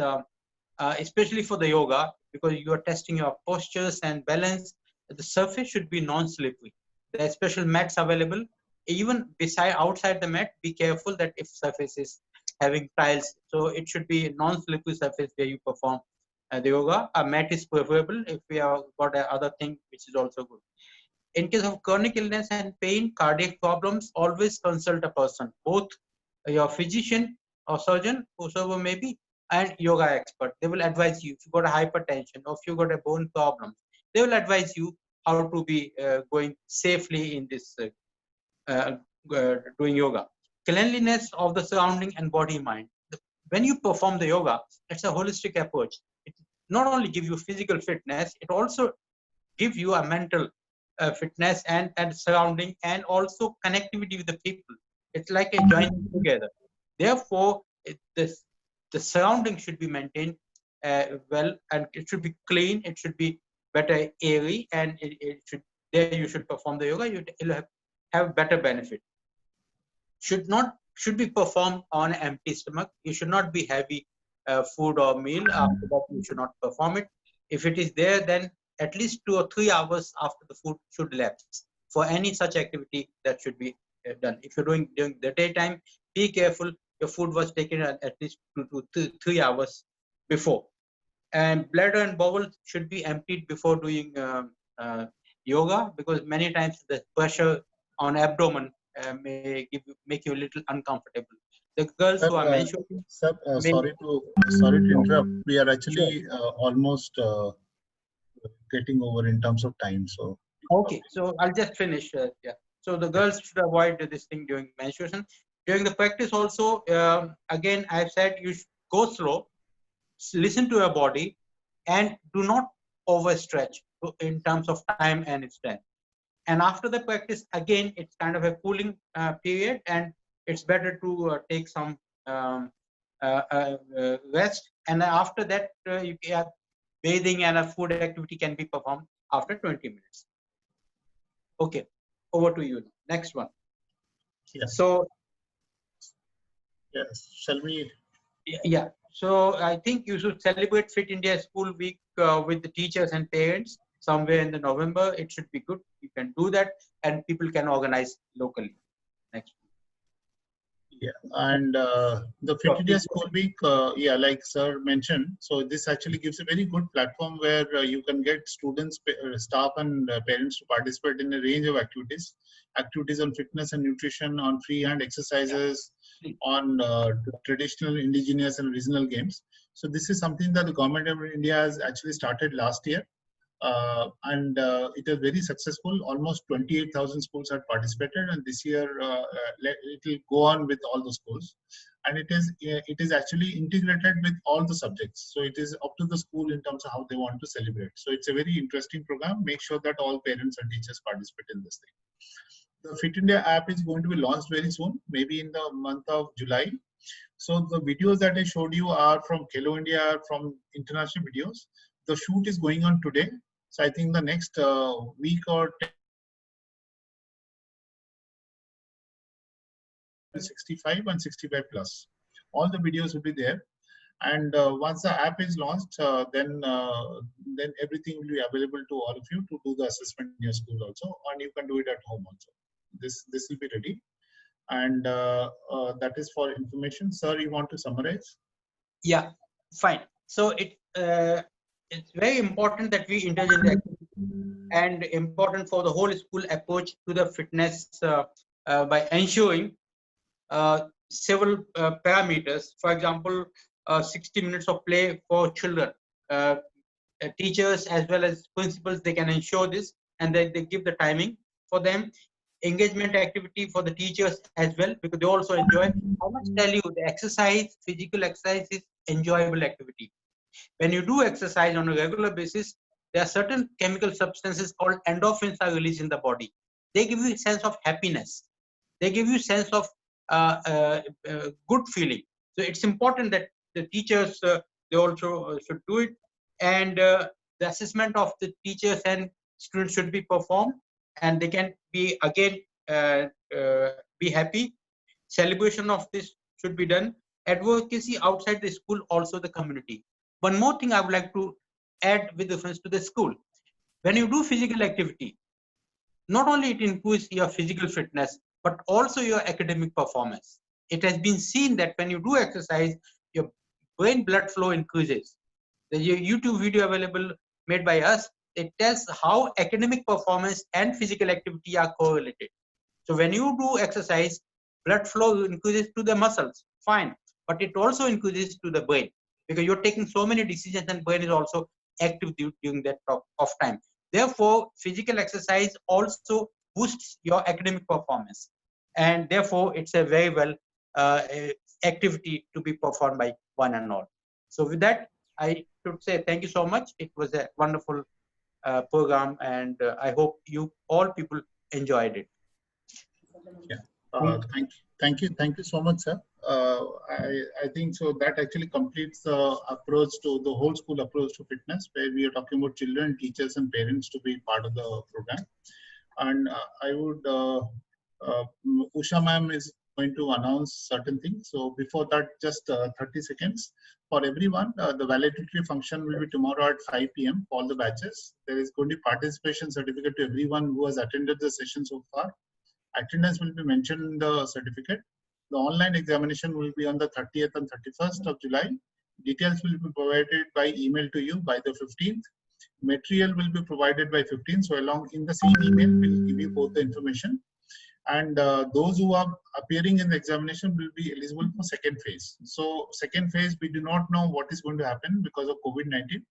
especially for the yoga, because you are testing your postures and balance, the surface should be non-slippery. There are special mats available. Even outside the mat, be careful that if surface is having tiles, so it should be a non-slippery surface where you perform the yoga. A mat is preferable if we have got other thing, which is also good. In case of chronic illness and pain, cardiac problems, always consult a person, both your physician or surgeon, whosoever may be, and yoga expert. They will advise you if you got a hypertension or if you got a bone problem. They will advise you how to be going safely in this doing yoga. Cleanliness of the surrounding and body mind. When you perform the yoga, it's a holistic approach. It not only gives you physical fitness, it also gives you a mental fitness and surrounding, and also connectivity with the people. It's like a joining together. Therefore, the surrounding should be maintained well, and it should be clean. It should be better airy, and it should, there you should perform the yoga. You'll have better benefit. Should be performed on an empty stomach. You should not be heavy food or meal. After that, you should not perform it. If it is there, then at least 2 or 3 hours after the food should lapse for any such activity that should be done. If you're doing during the daytime, be careful. Your food was taken at least 2 to 3 hours before. And bladder and bowel should be emptied before doing yoga, because many times the pressure on abdomen may make you a little uncomfortable. The girls who are mentioned. Sir, sorry to interrupt. We are actually almost getting over in terms of time. So okay, so I'll just finish. Yeah. So the girls should avoid this thing during menstruation. During the practice also, again, I've said you should go slow, listen to your body, and do not overstretch in terms of time and strength. And after the practice, again, it's kind of a cooling period, and it's better to take some rest. And after that, you have bathing and a food activity can be performed after 20 minutes. Okay, over to you. Next one. yes. So, yes, shall we? yeah. So I think you should celebrate Fit India School Week with the teachers and parents somewhere in the November. It should be good. You can do that, and people can organize locally. Next. Yeah, and the Fit India School Week, yeah, like sir mentioned, so this actually gives a very good platform where you can get students, staff, and parents to participate in a range of activities on fitness and nutrition, on freehand exercises, on traditional, indigenous, and regional games. So this is something that the government of India has actually started last year. And it was very successful. Almost 28,000 schools had participated, and this year it will go on with all the schools. And it is actually integrated with all the subjects. So it is up to the school in terms of how they want to celebrate. So it's a very interesting program. Make sure that all parents and teachers participate in this thing. The Fit India app is going to be launched very soon, maybe in the month of July. So the videos that I showed you are from Khelo India, from international videos. The shoot is going on today. So I think the next week or 65 and 65 plus. All the videos will be there. And once the app is launched, then everything will be available to all of you to do the assessment in your school also, and you can do it at home also. This will be ready. And that is for information. Sir, you want to summarize? Yeah, fine. So it's very important that we indulge in the activity, and important for the whole school approach to the fitness by ensuring several parameters. For example, 60 minutes of play for children. Teachers as well as principals, they can ensure this, and they give the timing for them. engagement activity for the teachers as well, because they also enjoy. I must tell you, the exercise, physical exercise is enjoyable activity. When you do exercise on a regular basis, there are certain chemical substances called endorphins are released in the body. They give you a sense of happiness. They give you a sense of good feeling. So it's important that the teachers, they also should do it. And the assessment of the teachers and students should be performed, and they can be again be happy. Celebration of this should be done. Advocacy outside the school, also the community. One more thing I would like to add with reference to the school. When you do physical activity, not only it improves your physical fitness, but also your academic performance. It has been seen that when you do exercise, your brain blood flow increases. The YouTube video available made by us, it tells how academic performance and physical activity are correlated. So when you do exercise, blood flow increases to the muscles, fine, but it also increases to the brain, because you're taking so many decisions and brain is also active during that off time. Therefore, physical exercise also boosts your academic performance, and therefore it's a very well activity to be performed by one and all. So with that, I should say thank you so much. It was a wonderful program, and I hope you all people enjoyed it. Yeah. Thank you so much, sir. I think so that actually completes the approach to the whole school approach to fitness, where we are talking about children, teachers, and parents to be part of the program. And I would, Usha ma'am is going to announce certain things. So before that, just 30 seconds for everyone. The valedictory function will be tomorrow at 5 p.m. for all the batches. There is going to be participation certificate to everyone who has attended the session so far. Attendance will be mentioned in the certificate. The online examination will be on the 30th and 31st of July. Details will be provided by email to you by the 15th. Material will be provided by 15th. So along in the same email, we'll give you both the information. And those who are appearing in the examination will be eligible for second phase. So second phase, we do not know what is going to happen because of COVID-19.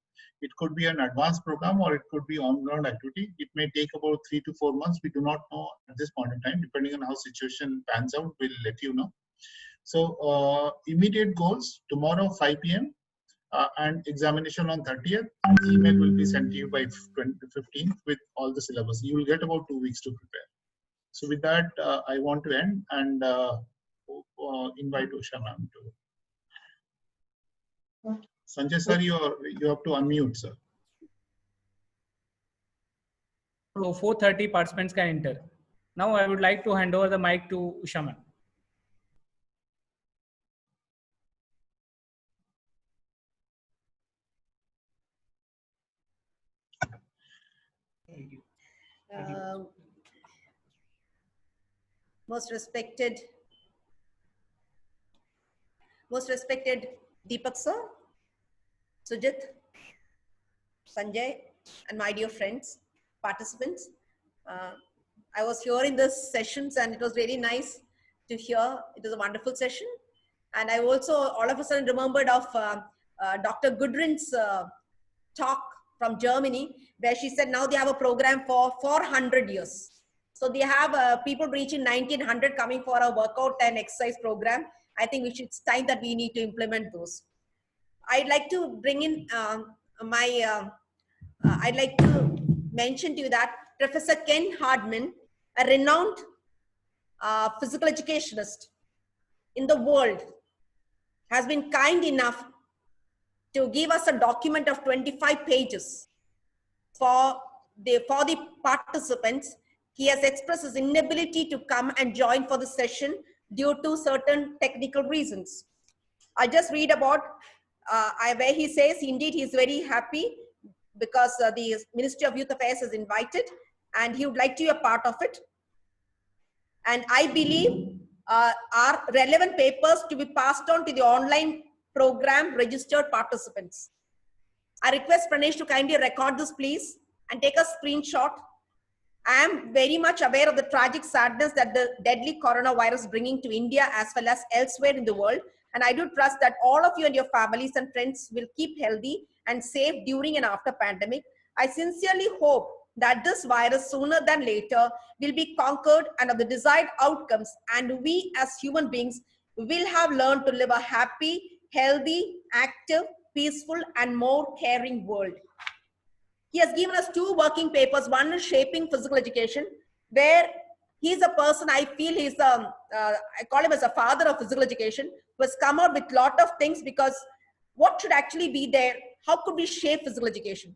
It could be an advanced program or it could be on-ground activity. It may take about 3 to 4 months. We do not know at this point in time. Depending on how situation pans out, we'll let you know. So immediate goals, tomorrow 5 p.m. And examination on 30th. And email will be sent to you by 15th with all the syllabus. You will get about 2 weeks to prepare. So with that, I want to end and invite Usha ma'am to. Sanjay sir, you have to unmute, sir. So 4:30 participants can enter. Now I would like to hand over the mic to Usha ma'am. Most respected Deepak sir, Sujit, Sanjay, and my dear friends, participants. I was here in this sessions and it was very nice to hear. It was a wonderful session. And I also all of a sudden remembered of Dr. Gudrun's talk from Germany, where she said now they have a program for 400 years. So they have people reaching 1900 coming for a workout and exercise program. I think it's time that we need to implement those. I'd like to bring in I'd like to mention to you that Professor Ken Hardman, a renowned physical educationist in the world, has been kind enough to give us a document of 25 pages for the participants. He has expressed his inability to come and join for the session due to certain technical reasons. I just read about where he says indeed he is very happy because the Ministry of Youth Affairs has invited and he would like to be a part of it. And I believe are relevant papers to be passed on to the online program registered participants. I request Pranesh to kindly record this please and take a screenshot. I am very much aware of the tragic sadness that the deadly coronavirus is bringing to India as well as elsewhere in the world. And I do trust that all of you and your families and friends will keep healthy and safe during and after pandemic. I sincerely hope that this virus sooner than later will be conquered and of the desired outcomes, and we as human beings will have learned to live a happy, healthy, active, peaceful, and more caring world. He has given us 2 working papers. One is Shaping Physical Education, where he's a person, I feel he's I call him as a father of physical education, who has come out with a lot of things, because what should actually be there? How could we shape physical education?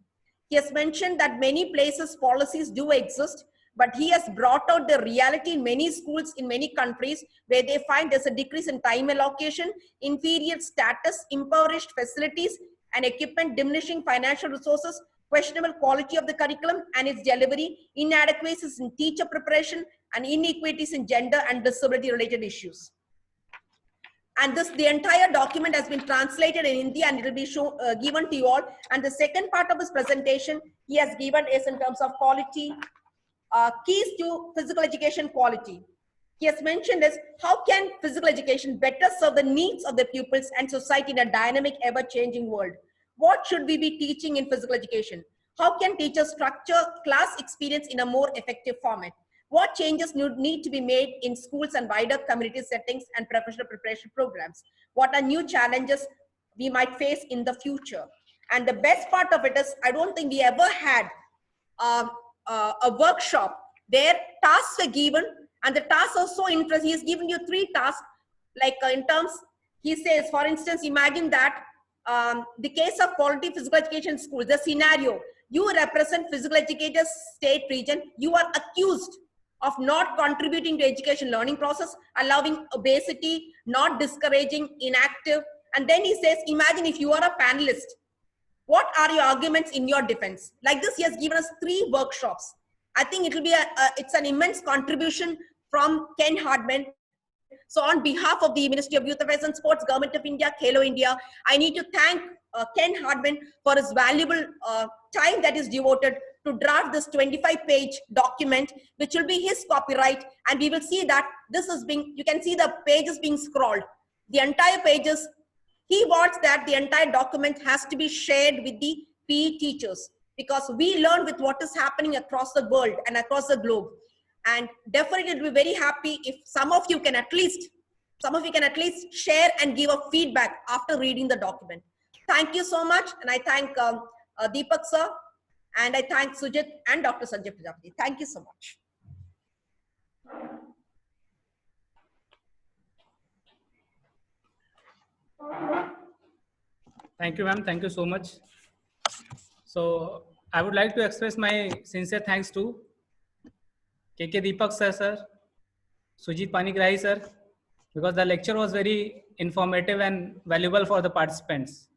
He has mentioned that many places policies do exist, but he has brought out the reality in many schools in many countries where they find there's a decrease in time allocation, inferior status, impoverished facilities and equipment, diminishing financial resources, questionable quality of the curriculum and its delivery, inadequacies in teacher preparation, and inequalities in gender and disability related issues. And the entire document has been translated in Hindi, and it will be given to you all. And the second part of his presentation he has given is in terms of quality, keys to physical education quality. He has mentioned is how can physical education better serve the needs of the pupils and society in a dynamic, ever-changing world. What should we be teaching in physical education? How can teachers structure class experience in a more effective format? What changes need to be made in schools and wider community settings and professional preparation programs? What are new challenges we might face in the future? And the best part of it is, I don't think we ever had a workshop where tasks were given, and the tasks are so interesting. He's given you 3 tasks, like in terms, he says, for instance, imagine that the case of quality physical education in schools, the scenario, you represent physical educators state region, you are accused of not contributing to education learning process, allowing obesity, not discouraging, inactive. And then he says, imagine if you are a panelist, what are your arguments in your defense? Like this, he has given us 3 workshops. I think it will be it's an immense contribution from Ken Hardman. So on behalf of the Ministry of Youth Affairs and Sports, Government of India, Khelo India, I need to thank Ken Hardman for his valuable time that is devoted to draft this 25-page document, which will be his copyright. And we will see that this is being, you can see the pages being scrolled. The entire pages, he wants that the entire document has to be shared with the PE teachers, because we learn with what is happening across the world and across the globe. And definitely we'll be very happy if some of you can at least share and give a feedback after reading the document. Thank you so much. And I thank Deepak sir, and I thank Sujit and Dr. Sanjay Prajapati. Thank you so much. Thank you, ma'am. Thank you so much. So I would like to express my sincere thanks to KK Deepak sir, Sujit Panigrahi sir, because the lecture was very informative and valuable for the participants.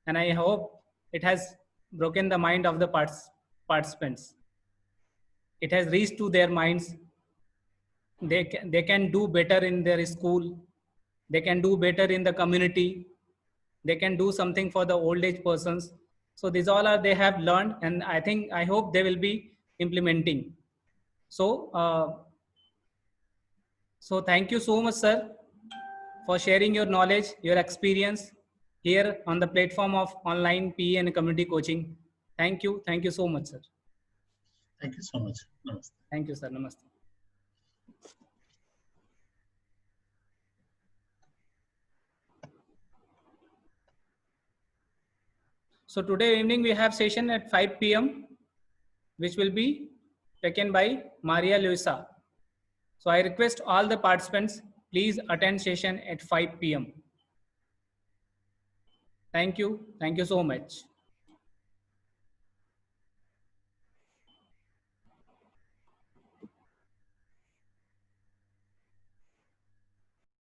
And I hope it has broken the mind of the participants. It has reached to their minds. They can do better in their school. They can do better in the community. They can do something for the old age persons. So these all are they have learned, and I hope they will be implementing. So, so thank you so much, sir, for sharing your knowledge, your experience here on the platform of online PE and community coaching. Thank you. Thank you so much, sir. Thank you so much. Namaste. Thank you, sir. Namaste. So today evening we have session at 5 p.m. which will be taken by Maria Luisa. So I request all the participants, please attend session at 5 p.m. Thank you. Thank you so much.